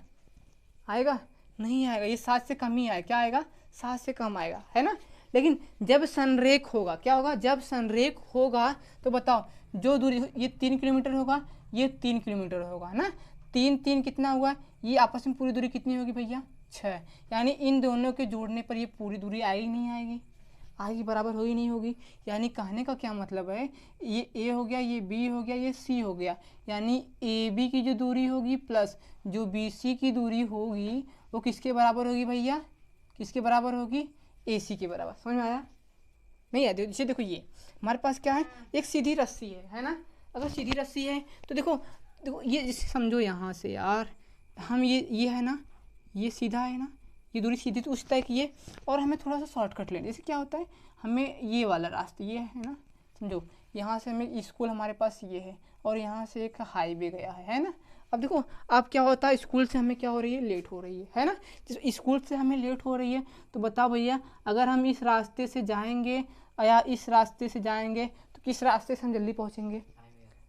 आएगा नहीं आएगा, ये 7 से कम ही आएगा, क्या आएगा 7 से कम आएगा, है ना। लेकिन जब संरेख होगा, क्या होगा, जब संरेख होगा तो बताओ जो दूरी ये 3 किलोमीटर होगा, ये 3 किलोमीटर होगा ना, 3 3 कितना हुआ, ये आपस में पूरी दूरी कितनी होगी भैया 6, यानी इन दोनों के जोड़ने पर ये पूरी दूरी आएगी नहीं आएगी, आएगी बराबर होगी नहीं होगी। यानी कहने का क्या मतलब है, ये ए हो गया, ये बी हो गया, ये सी हो गया, यानी ए बी की जो दूरी होगी प्लस जो बी सी की दूरी होगी वो किसके बराबर होगी भैया, किसके बराबर होगी, ए सी के बराबर। समझ में आया नहीं आया, जैसे देखो ये हमारे पास क्या है, एक सीधी रस्सी है ना, अगर सीधी रस्सी है तो देखो ये जैसे समझो यहाँ से यार, हम ये है ना, ये सीधा है ना, ये दूरी सीधी तो उस तय की है, और हमें थोड़ा सा शॉर्टकट लेना, जैसे क्या होता है हमें ये वाला रास्ता ये है ना, समझो यहाँ से हमें स्कूल हमारे पास ये है और यहाँ से एक हाईवे गया है ना। अब देखो अब क्या होता है, स्कूल से हमें क्या हो रही है, लेट हो रही है ना, स्कूल से हमें लेट हो रही है, तो बताओ भैया अगर हम इस रास्ते से जाएंगे या इस रास्ते से जाएंगे तो किस रास्ते से हम जल्दी पहुँचेंगे,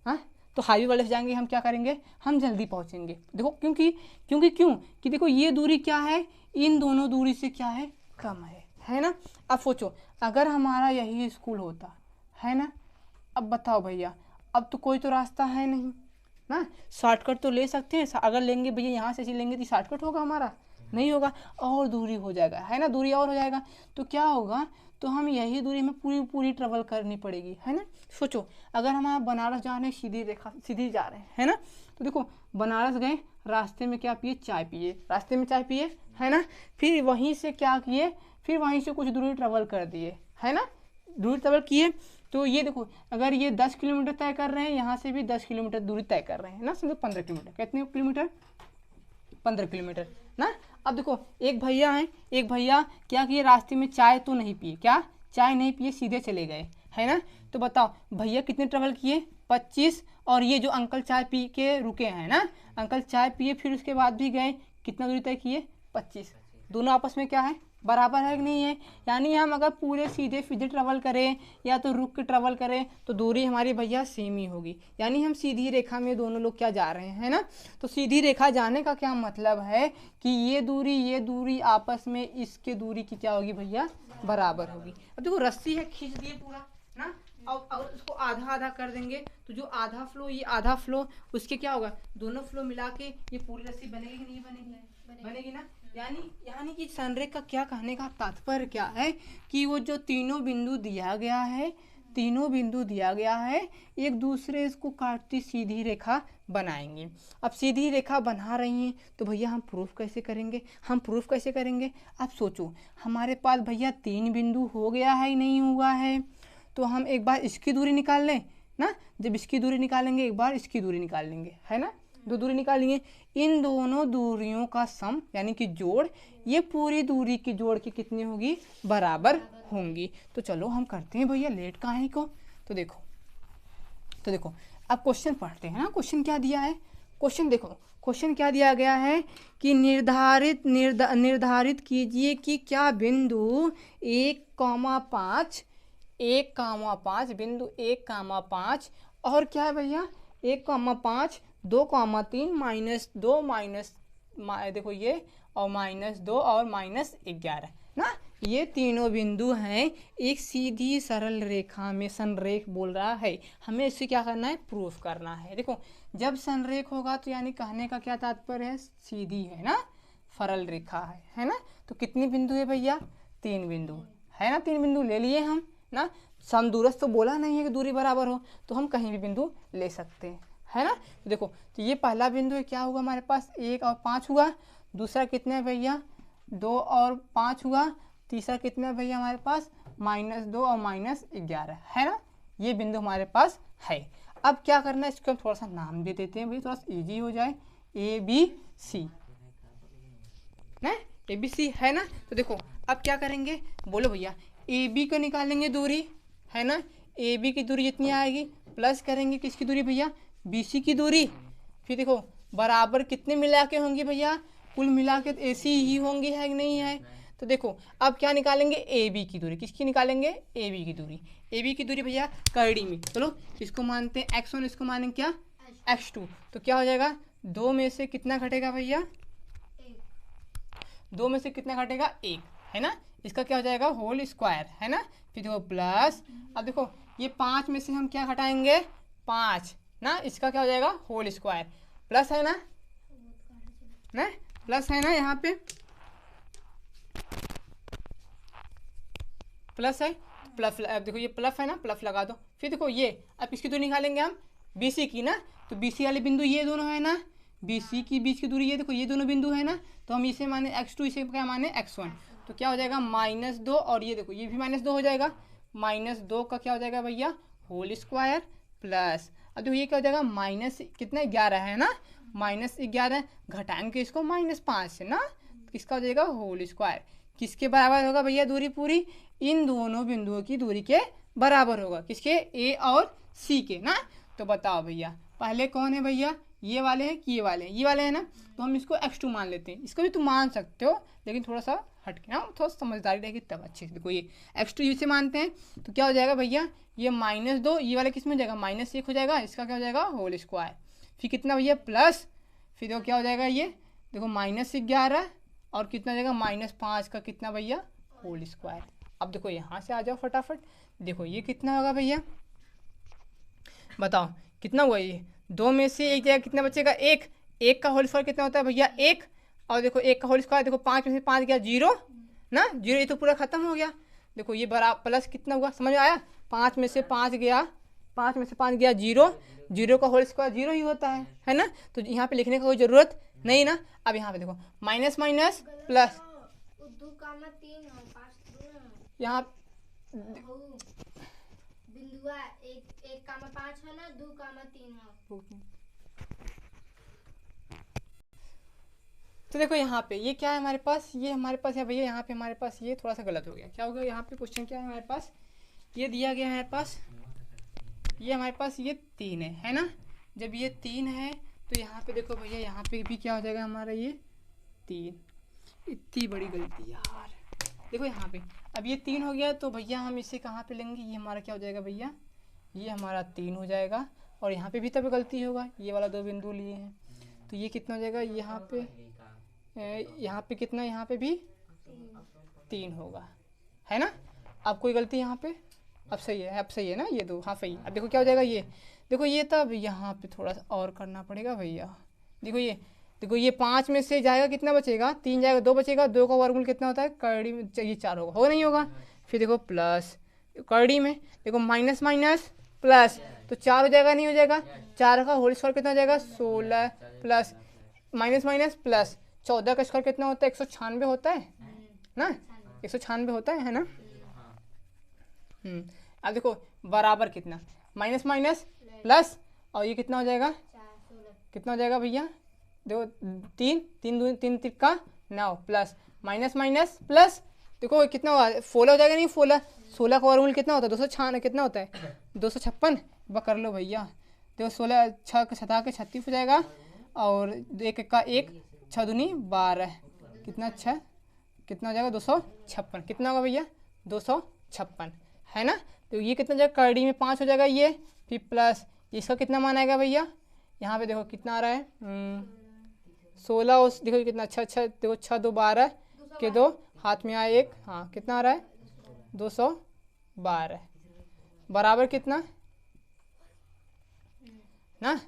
हाँ तो हाईवे वाले से जाएंगे, हम क्या करेंगे, हम जल्दी पहुँचेंगे। देखो क्योंकि क्यों कि देखो ये दूरी क्या है, इन दोनों दूरी से क्या है, कम है ना। अब सोचो अगर हमारा यही स्कूल होता है ना, अब बताओ भैया अब तो कोई तो रास्ता है नहीं ना, शॉर्टकट तो ले सकते हैं, अगर लेंगे भैया यहाँ से लेंगे तो शॉर्टकट होगा हमारा, नहीं होगा, और दूरी हो जाएगा, है ना, दूरी और हो जाएगा। तो क्या होगा, तो हम यही दूरी हमें पूरी पूरी ट्रेवल करनी पड़ेगी, है ना। सोचो अगर हम बनारस जा रहे हैं, सीधी रेखा सीधी जा रहे हैं, है ना, तो देखो बनारस गए, रास्ते में क्या पिए, चाय पिए, रास्ते में चाय पिए, है ना, फिर वहीं से क्या किए, फिर वहीं से कुछ दूरी ट्रेवल कर दिए, है ना, दूरी ट्रेवल किए। तो ये देखो अगर ये 10 किलोमीटर तय कर रहे हैं, यहाँ से भी 10 किलोमीटर दूरी तय कर रहे हैं ना, समझो 15 किलोमीटर, कितने किलोमीटर, 15 किलोमीटर ना। अब देखो एक भैया हैं, एक भैया क्या किए, रास्ते में चाय तो नहीं पिए, क्या चाय नहीं पिए, सीधे चले गए, है ना। तो बताओ भैया कितने ट्रेवल किए, 25, और ये जो अंकल चाय पी के रुके हैं ना, अंकल चाय पिए फिर उसके बाद भी गए, कितना दूरी तय किए, 25। दोनों आपस में क्या है, बराबर है कि नहीं है। यानी हम अगर पूरे सीधे सीधे ट्रेवल करें या तो रुक के ट्रेवल करें तो दूरी हमारी भैया सेम ही होगी। यानी हम सीधी रेखा में दोनों लोग क्या जा रहे हैं ना। तो सीधी रेखा जाने का क्या मतलब है कि ये दूरी आपस में इसके दूरी की क्या होगी भैया, बराबर होगी। अब देखो रस्सी है, खींच दिए पूरा ना, अब अगर इसको आधा आधा कर देंगे तो जो आधा फ्लो ये आधा फ्लो, उसके क्या होगा, दोनों फ्लो मिला के ये पूरी रस्सी बनेगी कि नहीं बनेगी, बनेगी ना। यानी कि संरेख का क्या कहने का तात्पर्य क्या है कि वो जो तीनों बिंदु दिया गया है, तीनों बिंदु दिया गया है, एक दूसरे को काटती सीधी रेखा बनाएंगे। अब सीधी रेखा बना रही हैं तो भैया हम प्रूफ कैसे करेंगे, हम प्रूफ कैसे करेंगे। अब सोचो हमारे पास भैया 3 बिंदु हो गया है नहीं हुआ है, तो हम एक बार इसकी दूरी निकाल लें ना, जब इसकी दूरी निकालेंगे एक बार इसकी दूरी निकाल लेंगे, है ना, दो दूरी निकालेंगे, इन दोनों दूरियों का सम यानी कि जोड़, ये पूरी दूरी की जोड़ की कितनी होगी, बराबर होंगी। तो चलो हम करते हैं भैया, लेट कहाँ को। तो देखो अब क्वेश्चन पढ़ते हैं ना, क्वेश्चन क्या दिया है, क्वेश्चन देखो, क्वेश्चन क्या दिया गया है कि निर्धारित कीजिए कि क्या बिंदु 1,5 बिंदु 1,5 और क्या है भैया 1,5 2,3 -2 देखो ये और -2 और -11 ना, ये तीनों बिंदु हैं एक सीधी सरल रेखा में, संरेख बोल रहा है, हमें इसे क्या करना है, प्रूफ करना है। देखो जब संरेख होगा तो यानी कहने का क्या तात्पर्य है, सीधी है ना, सरल रेखा है ना। तो कितनी बिंदु है भैया, 3 बिंदु है ना, 3 बिंदु ले लिए हम ना, समदूरस्थ तो बोला नहीं है कि दूरी बराबर हो, तो हम कहीं भी बिंदु ले सकते हैं, है ना। तो देखो तो ये पहला बिंदु है, क्या होगा हमारे पास 1 और 5 हुआ, दूसरा कितना है भैया 2 और 5 हुआ, तीसरा कितना है भैया हमारे पास -2 और -11 है ना, ये बिंदु हमारे पास है। अब क्या करना है, इसको हम थोड़ा सा नाम दे देते हैं भैया, थोड़ा सा ईजी हो जाए, ABC ना, ABC है ना। तो देखो अब क्या करेंगे, बोलो भैया, AB को निकालेंगे दूरी, है ना, AB की दूरी जितनी आएगी प्लस करेंगे किसकी दूरी भैया, BC की दूरी, फिर देखो बराबर कितने मिला के होंगी भैया, कुल मिला के AC ही होंगी, है कि नहीं है। तो देखो अब क्या निकालेंगे, AB की दूरी, किसकी निकालेंगे, AB की दूरी, AB की दूरी भैया करड़ी में, चलो इसको मानते हैं x1, इसको मानेंगे क्या x2, तो क्या हो जाएगा 2 में से कितना घटेगा भैया, 2 में से कितना घटेगा 1, है ना, इसका क्या हो जाएगा होल स्क्वायर, है ना, फिर देखो प्लस, अब देखो ये 5 में से हम क्या घटाएंगे 5 ना, इसका क्या हो जाएगा होल स्क्वायर, प्लस है ना, प्लस है ना, यहाँ पे प्लस है, प्लस, अब देखो ये प्लस है ना, प्लस लगा दो, फिर देखो ये अब इसकी दूरी निकालेंगे हम BC की ना, तो BC वाले बिंदु ये दोनों है ना, BC की बीच की दूरी ये देखो ये दोनों बिंदु है ना, तो हम इसे माने x2, इसे क्या माने x1, तो क्या हो जाएगा -2 और ये देखो ये भी -2 हो जाएगा, -2 का क्या हो जाएगा भैया होल स्क्वायर प्लस, अब देखो ये क्या हो जाएगा माइनस कितना 11 है ना, -11 घटाएंगे इसको -5 से ना, किसका हो जाएगा होल स्क्वायर, किसके बराबर होगा भैया दूरी पूरी, इन दोनों बिंदुओं की दूरी के बराबर होगा, किसके A और C के ना। तो बताओ भैया पहले कौन है भैया, ये वाले हैं कि ये वाले हैं, ये वाले हैं ना, तो हम इसको x2 मान लेते हैं, इसको भी तुम मान सकते हो लेकिन थोड़ा सा हटके ना, थोड़ा समझदारी रहेगी तब अच्छे से। देखो ये x2 इसे मानते हैं, तो क्या हो जाएगा भैया ये -2, ये वाला किस में हो जाएगा -1 हो जाएगा, इसका क्या हो जाएगा होल स्क्वायर, फिर कितना भैया प्लस, फिर देखो क्या हो जाएगा ये देखो -11 और कितना हो जाएगा -5 का कितना भैया होल स्क्वायर। अब देखो यहाँ से आ जाओ फटाफट, देखो ये कितना होगा भैया बताओ कितना हुआ, ये 2 में से एक जगह कितना बचेगा 1 का होल स्क्वायर कितना होता है भैया 1, और देखो एक का होल स्क्वायर, देखो 5 में से 5 गया 0 ना, 0, ये तो पूरा खत्म हो गया। देखो ये बराबर प्लस कितना हुआ, समझ में आया? 5 में से 5 गया, 5 में से 5 गया 0, 0 का होल स्क्वायर 0 ही होता है ना। तो यहाँ पे लिखने का कोई ज़रूरत नहीं ना। अब यहाँ पे देखो माइनस माइनस प्लस, यहाँ बिंदुआ 1,5 है ना, 2,3 है। तो देखो यहाँ पे ये क्या है हमारे पास, ये हमारे पास है भैया, यहाँ पे हमारे पास ये थोड़ा सा गलत हो गया। क्या हो गया यहाँ पे, क्वेश्चन क्या है हमारे पास, ये दिया गया है हमारे पास, ये हमारे पास ये 3 है ना। जब ये 3 है तो यहाँ पे देखो भैया, यहाँ पे भी क्या हो जाएगा हमारा ये 3। इतनी बड़ी गलती यार। देखो यहाँ पे अब ये 3 हो गया, तो भैया हम इसे कहाँ पे लेंगे, ये हमारा क्या हो जाएगा भैया, ये हमारा 3 हो जाएगा। और यहाँ पे भी तब गलती होगा, ये वाला 2 बिंदु लिए हैं, तो ये कितना हो जाएगा यहाँ पे कितना, यहाँ पे भी 3 होगा, है ना। अब कोई गलती यहाँ पे, अब सही है, अब सही है ना ये 2, हाँ सही। अब देखो क्या हो जाएगा ये, देखो ये तब यहाँ पे थोड़ा सा और करना पड़ेगा भैया। देखो ये 5 में से जाएगा कितना बचेगा, 3 जाएगा 2 बचेगा, 2 का वर्गमूल कितना होता है, करड़ी में ये 4 होगा, हो नहीं होगा। फिर देखो प्लस करड़ी में देखो माइनस माइनस प्लस, तो 4 हो जाएगा, नहीं हो जाएगा। 4 का होल स्क्वायर कितना हो जाएगा 16 प्लस माइनस माइनस प्लस 14 का स्क्वायर कितना होता है 196 होता है ना, 196 होता है ना। अब देखो बराबर कितना, माइनस माइनस प्लस, और ये कितना हो जाएगा, कितना हो जाएगा भैया, देखो 3 का 9 प्लस माइनस माइनस प्लस, देखो कितना हुआ 16 हो जाएगा, नहीं 16 का वर्गमूल कितना होता है 296, कितना होता है 256, कर लो भैया। देखो 16 6 का 7 के 36 हो जाएगा, और 1 का 1 6 दूनी 12, कितना 6 कितना हो जाएगा 256, कितना होगा भैया 256, है ना। तो ये कितना जाएगा, करड़ी में 5 हो जाएगा ये, फिर प्लस इसका कितना मान आएगा भैया, यहाँ पे देखो कितना आ रहा है 16, उस देखो कितना 6 देखो 6 2 12 के 2 हाथ में आया 1, हाँ कितना आ रहा है 212, बराबर कितना ना।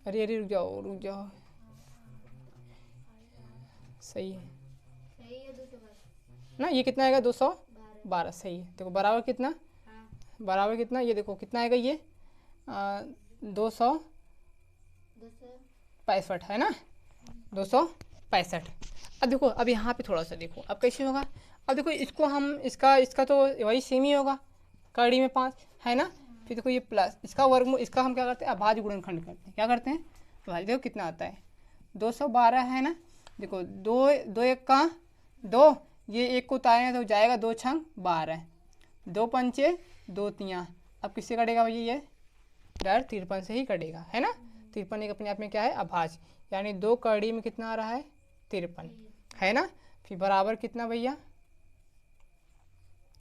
अरे रुक जाओ, सही है ना, ये कितना आएगा 212, सही है। देखो बराबर कितना, बराबर कितना, ये देखो कितना आएगा ये 265 है ना, 265। अब देखो अब यहाँ पे थोड़ा सा देखो अब कैसे होगा, अब देखो इसको हम इसका तो वही सेम ही होगा, कड़ी में 5 है ना। फिर देखो ये प्लस इसका वर्गमूल, इसका हम क्या करते हैं अभाज्य गुणनखंड करते हैं, क्या करते हैं भाई, देखो कितना आता है 212 है ना। देखो 2 1 का 2, ये 1 को उतारें तो जाएगा 2 छंग 12, 2 पंचे 2 तियाँ, अब किससे कटेगा भैया, ये डायरेक्ट 53 से ही कटेगा, है ना। 53 एक अपने आप में क्या है अभाज्य, यानी 2 कड़ी में कितना आ रहा है 53, है ना। फिर बराबर कितना भैया,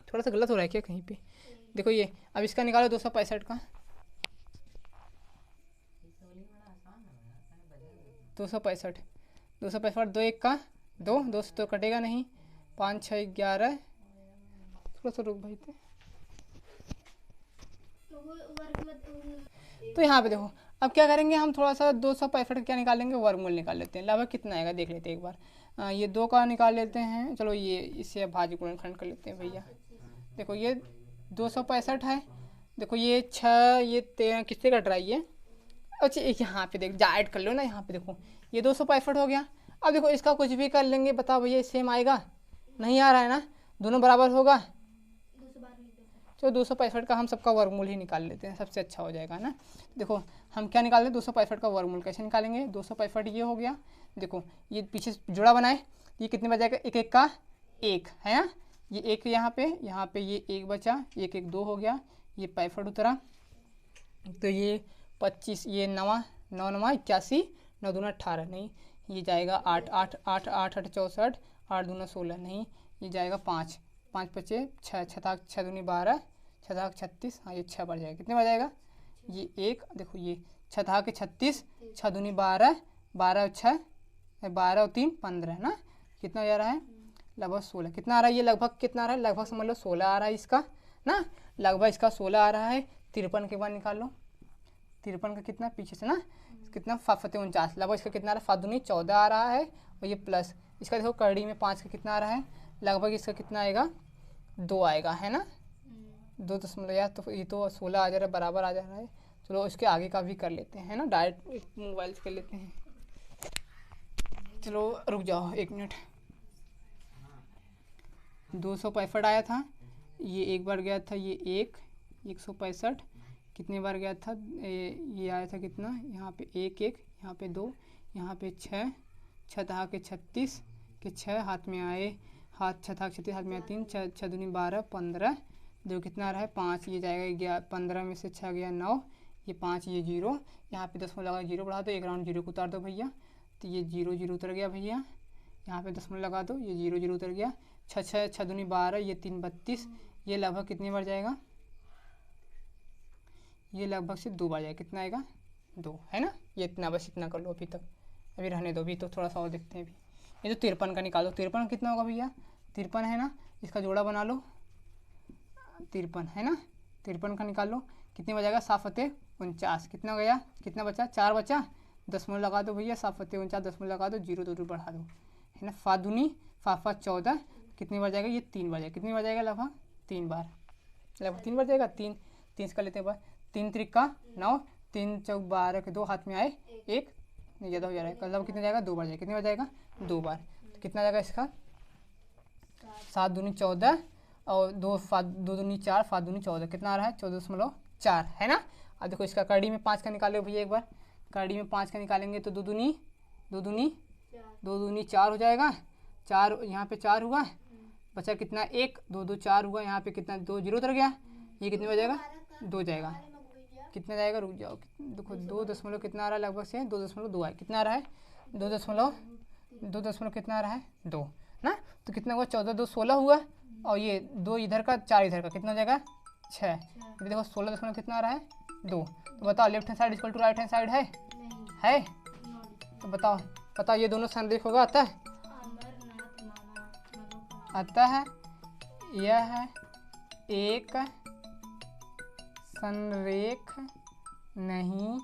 थोड़ा सा गलत हो रहा है क्या कहीं पे, देखो ये अब इसका निकालो 265 का, 265 2 1 का 2, 2 से तो कटेगा नहीं, 5 6 11, थोड़ा सा रुक भाई थे। तो यहाँ पे देखो अब क्या करेंगे हम, थोड़ा सा 265 क्या निकालेंगे, वर्गमूल निकाल लेते हैं, लगभग कितना आएगा देख लेते हैं एक बार। ये 2 का निकाल लेते हैं, चलो ये इससे भाज्य गुणनखंड कर लेते हैं भैया। देखो ये 265 है, देखो ये 6 ये 13 किससे कट रहा है ये, अच्छा यहाँ पे देख जा ऐड कर लो ना, यहाँ पे देखो ये 265 हो गया। अब देखो इसका कुछ भी कर लेंगे, बताओ भैया सेम आएगा, नहीं आ रहा है ना, दोनों बराबर होगा, तो 265 का हम सबका वर्गमूल ही निकाल लेते हैं, सबसे अच्छा हो जाएगा ना। देखो हम क्या निकाल लें 265 का वर्गमूल कैसे निकालेंगे, 265 ये हो गया, देखो ये पीछे जुड़ा बनाए, ये कितने बजाएगा 1 1 का 1 है ना, ये 1 यहाँ पे ये 1 बचा, 1 1 2 हो गया, ये 65 उतरा, तो ये 25 ये 9 9 9 81 9 दूना 18 नहीं, ये जाएगा 8 8 8 8 8 64 8 दूना 16 नहीं, ये जाएगा 5 5 बचे 6 6 दूनी 12 6 36, हाँ ये 6 बढ़ जाएगा, कितने बढ़ जाएगा ये 1, देखो ये 6 के 36 6 दूनी 12 12 6 12 और 3 15 ना, कितना जा रहा है लगभग 16, कितना आ रहा है ये लगभग कितना आ रहा है, लगभग समझ लो 16 आ रहा है इसका ना, लगभग इसका 16 आ रहा है। 53 के बाद निकाल लो, 53 का कितना पीछे से ना कितना 49 लगभग इसका कितना आ रहा है, 5 दूनी 14 आ रहा है, और ये प्लस इसका देखो कड़ी में 5 का कितना आ रहा है, लगभग इसका कितना आएगा 2 आएगा, है ना 2 यार, तो ये तो 16 आ जा रहा है, बराबर आ जा रहा है। चलो इसके आगे का भी कर लेते हैं ना, डायरेक्ट मोबाइल से कर लेते हैं। चलो रुक जाओ 1 मिनट। 265 आया था, ये एक बार गया था, ये 165 कितनी बार गया था, ये आया था कितना, यहाँ पे 1 1, यहाँ पे 2, यहाँ पे 6 6 के 36 के 6 हाथ में आए, हाथ 6 था 36 हाथ में आए 3 6 6 दूनी 12 15, जो कितना रहा है 5, ये जाएगा 15 में से 6 गया 9, ये 5 ये 0, यहाँ पे 10 लगा 0 बढ़ा दो, एक राउंड 0 को उतार दो भैया, तो ये 0 0 उतर गया भैया, यहाँ पे 10 लगा दो, ये 0 0 उतर गया, 6 6 6 दूनी 12, ये 3 32, ये लगभग कितनी बार जाएगा, ये लगभग से 2 बार जाएगा, कितना आएगा 2, है ना। ये इतना बस इतना कर लो अभी तक, अभी रहने दो, अभी तो थोड़ा सा और देखते हैं। अभी ये तो 53 का निकालो, 53 कितना होगा भैया, 53 है ना, इसका जोड़ा बना लो, 53 है ना, 53 का निकाल लो, कितने बजाएगा 7 49, कितना गया, कितना बचा 4 बचा, 10 लगा दो भैया, 7 49 10 लगा दो, 0 2 बढ़ा दो, है ना, 5 दूनी 5 14, कितनी बार जाएगा, ये 3 बार जाएगा, कितनी बार जाएगा लगभग 3 बार, लगभग 3 बार जाएगा, 3 इसका लेते हैं बार, 3 3 9, 3 4 12 के 2 हाथ में आए 1, नहीं ज़्यादा हो जा रहा है, मतलब कितने जाएगा 2 बार जाएगा, कितनी बार जाएगा 2 बार, तो कितना जाएगा इसका 7 दूनी 14 और 2 दूनी 4 5 दूनी 14, कितना आ रहा है 14.4, है ना। अब देखो इसका कड़ी में 5 का निकालो भैया, एक बार कड़ी में 5 का निकालेंगे तो 2 दूनी 4 हो जाएगा, 4 यहाँ पे 4 हुआ, बचा कितना 1 2 2 4 हुआ, यहाँ पे कितना 2 0 उतर गया, ये कितने बजेगा 2 जाएगा, कितना जाएगा रुक जाओ, देखो 2 कितना आ रहा है, लगभग से 2.2 है, कितना आ रहा है 2 कितना आ रहा है 2 ना, तो कितना हुआ 14 2 16 हुआ, और ये 2 इधर का 4 इधर का, कितना हो जाएगा 6, देखो 16 कितना आ रहा है 2, तो बताओ left hand side equal to right hand side है, तो बताओ ये दोनों संरेख होगा, आता है यह एक संरेख नहीं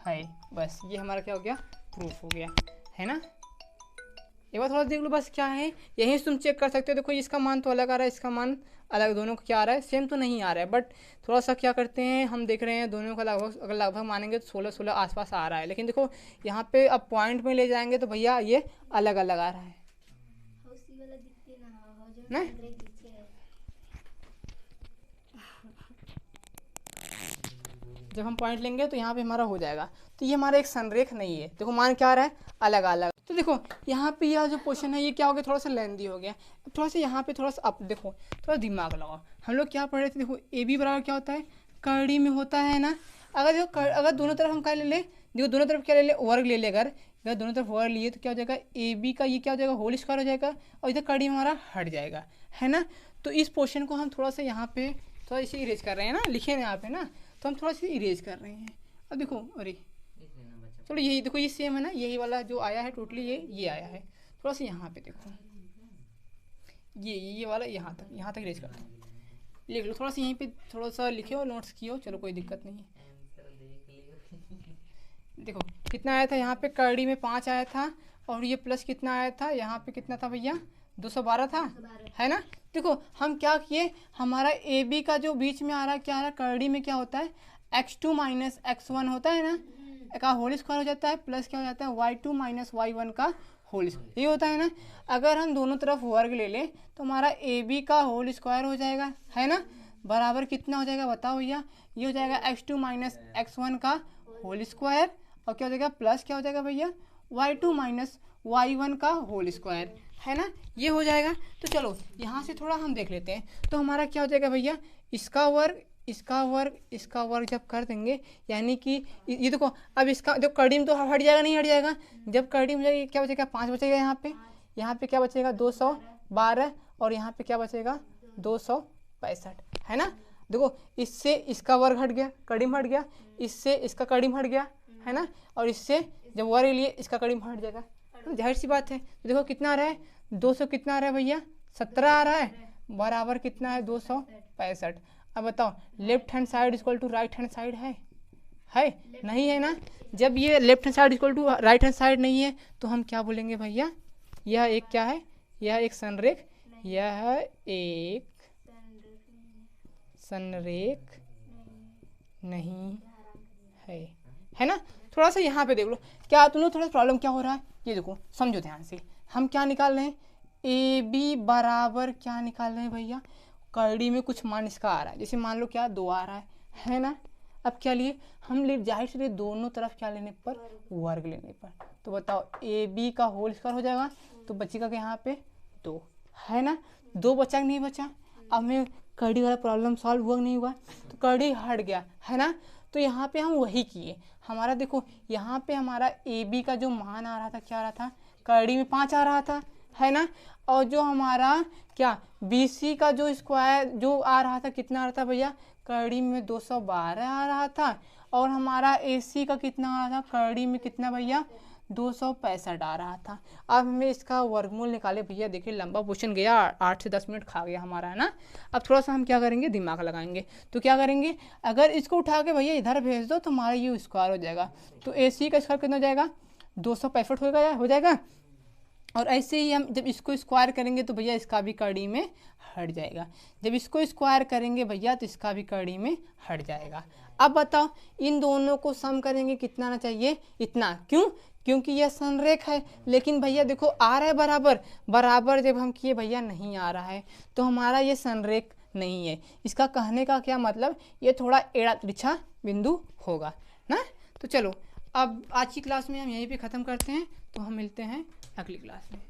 है, बस ये हमारा क्या हो गया प्रूफ हो गया, है ना। एक बार थोड़ा देख लो बस क्या है, यहीं से तुम चेक कर सकते हो, देखो इसका मान तो अलग आ रहा है, इसका मान अलग, दोनों का क्या आ रहा है सेम तो नहीं आ रहा है, बट थोड़ा सा क्या करते हैं हम देख रहे हैं दोनों का लगभग, अगर लगभग मानेंगे तो 16 आसपास आ रहा है, लेकिन देखो यहाँ पे अब पॉइंट में ले जाएंगे तो भैया ये अलग अलग आ रहा है ना। जब हम पॉइंट लेंगे तो यहाँ पे हमारा हो जाएगा, तो ये हमारा एक संरेख नहीं है, देखो मान क्या आ रहा है अलग अलग। तो देखो यहाँ पे यह जो क्वेश्चन है ये क्या हो गया, थोड़ा सा लेंदी हो गया, थोड़ा सा यहाँ पे थोड़ा सा अब देखो थोड़ा दिमाग लगाओ, हम लोग क्या पढ़ रहे थे, देखो ए बी बराबर क्या होता है कड़ी में होता है ना, अगर देखो अगर दोनों तरफ हम क्या ले ले, देखो दोनों तरफ क्या ले ले वर्ग ले ले, अगर दोनों तरफ वर्ग लिए तो क्या हो जाएगा ए बी का ये क्या हो जाएगा होल स्क्वायर हो जाएगा, और इधर कड़ी में हमारा हट जाएगा, है ना। तो इस पोर्शन को हम थोड़ा सा यहाँ पे थोड़ा इसे इरेज कर रहे हैं ना, लिखे हैं यहाँ पे ना, तो हम थोड़ा सा इरेज कर रहे हैं। अब देखो अरे चलो यही देखो ये सेम है ना, यही वाला जो आया है टोटली ये आया है, थोड़ा सा यहाँ पे देखो ये वाला यहाँ तक इरेज कर दो, लिख लो थोड़ा सा यहीं पे थोड़ा सा लिखे हो नोट्स किए हो, चलो कोई दिक्कत नहीं है। देखो कितना आया था यहाँ पे कड़ी में 5 आया था, और ये प्लस कितना आया था यहाँ पे कितना था भैया 212 था, है ना। देखो हम क्या किए, हमारा ए बी का जो बीच में आ रहा है क्या आ रहा है कड़ी में क्या होता है x2 माइनस x1 होता है ना, का होल स्क्वायर हो जाता है, प्लस क्या हो जाता है y2 माइनस y1 का होल स्क्वायर, ये होता है ना। अगर हम दोनों तरफ वर्ग ले लें तो हमारा ए बी का होल स्क्वायर हो जाएगा, है ना, बराबर कितना हो जाएगा बताओ भैया, ये हो जाएगा x2 माइनस x1 का होल स्क्वायर, और क्या हो जाएगा प्लस क्या हो जाएगा भैया y2 माइनस y1 का होल स्क्वायर, है ना, ये हो जाएगा। तो चलो यहाँ से थोड़ा हम देख लेते हैं, तो हमारा क्या हो जाएगा भैया इसका वर्ग जब कर देंगे, यानी कि ये देखो अब इसका जो कड़ी में तो हट जाएगा नहीं हट जाएगा, जब कड़ी में जाएगी क्या बचेगा 5 बचेगा, यहाँ पे क्या बचेगा 212, और यहाँ पे क्या बचेगा 265, है ना। देखो इससे इसका वर्ग हट गया कड़ी में हट गया, इससे इसका कड़ी में हट गया, है ना, और इससे जब वर्ग लिए इसका कड़ी में हट जाएगा, जाहिर सी बात है। तो देखो कितना आ रहा है 200 कितना आ रहा है भैया 17 आ रहा है, बराबर कितना है 265। अब बताओ left hand side equal to right hand side है नहीं है ना। जब ये left hand side equal to right hand side नहीं है तो हम क्या बोलेंगे भैया, यह एक क्या है, यह एक संरेख, यह एक संरेख नहीं है ना। थोड़ा सा यहाँ पे देख लो, क्या तुम लोग थोड़ा प्रॉब्लम क्या हो रहा है, ये देखो समझो ध्यान से। हम क्या निकाल रहे हैं, ए बी बराबर क्या निकाल रहे हैं भैया, कड़ी में कुछ मान इसका आ रहा है, जैसे मान लो क्या 2 आ रहा है ना। अब क्या लिए हम ले, जाहिर से दोनों तरफ क्या लेने पर, वर्ग लेने पर। तो बताओ ए बी का होल स्क्वायर हो जाएगा, तो बचेगा यहाँ पे 2 है ना। 2 बचा कि नहीं बचा। अब मैं कड़ी वाला प्रॉब्लम सॉल्व हुआ नहीं हुआ, तो कड़ी हट गया है ना। तो यहाँ पे हम वही किए, हमारा देखो यहाँ पे हमारा ए बी का जो मान आ रहा था, क्या आ रहा था, कड़ी में 5 आ रहा था है ना। और जो हमारा क्या बी सी का जो स्क्वायर जो आ रहा था, कितना आ रहा था भैया, कड़ी में 212 आ रहा था। और हमारा ए सी का कितना आ रहा था, कड़ी में कितना भैया, 265 आ रहा था। अब हमें इसका वर्गमूल निकाले भैया, देखिए लंबा क्वेश्चन गया, 8 से 10 मिनट खा गया हमारा है ना। अब थोड़ा सा हम क्या करेंगे, दिमाग लगाएंगे। तो क्या करेंगे, अगर इसको उठा के भैया इधर भेज दो तो हमारा ये स्क्वायर हो जाएगा। तो ए सी का स्क्वायर कितना हो जाएगा, 265 हो जाएगा। और ऐसे ही हम जब इसको स्क्वायर करेंगे तो भैया इसका भी कड़ी में हट जाएगा। जब इसको स्क्वायर करेंगे भैया तो इसका भी कड़ी में हट जाएगा। अब बताओ इन दोनों को सम करेंगे कितना आना चाहिए, इतना। क्यों, क्योंकि यह संरेख है। लेकिन भैया देखो आ रहा है बराबर, बराबर जब हम किए भैया नहीं आ रहा है, तो हमारा ये संरेख नहीं है। इसका कहने का क्या मतलब, ये थोड़ा एड़ा तिरछा बिंदु होगा ना। तो चलो अब आज की क्लास में हम यहीं पे ख़त्म करते हैं, तो हम मिलते हैं अगली क्लास में।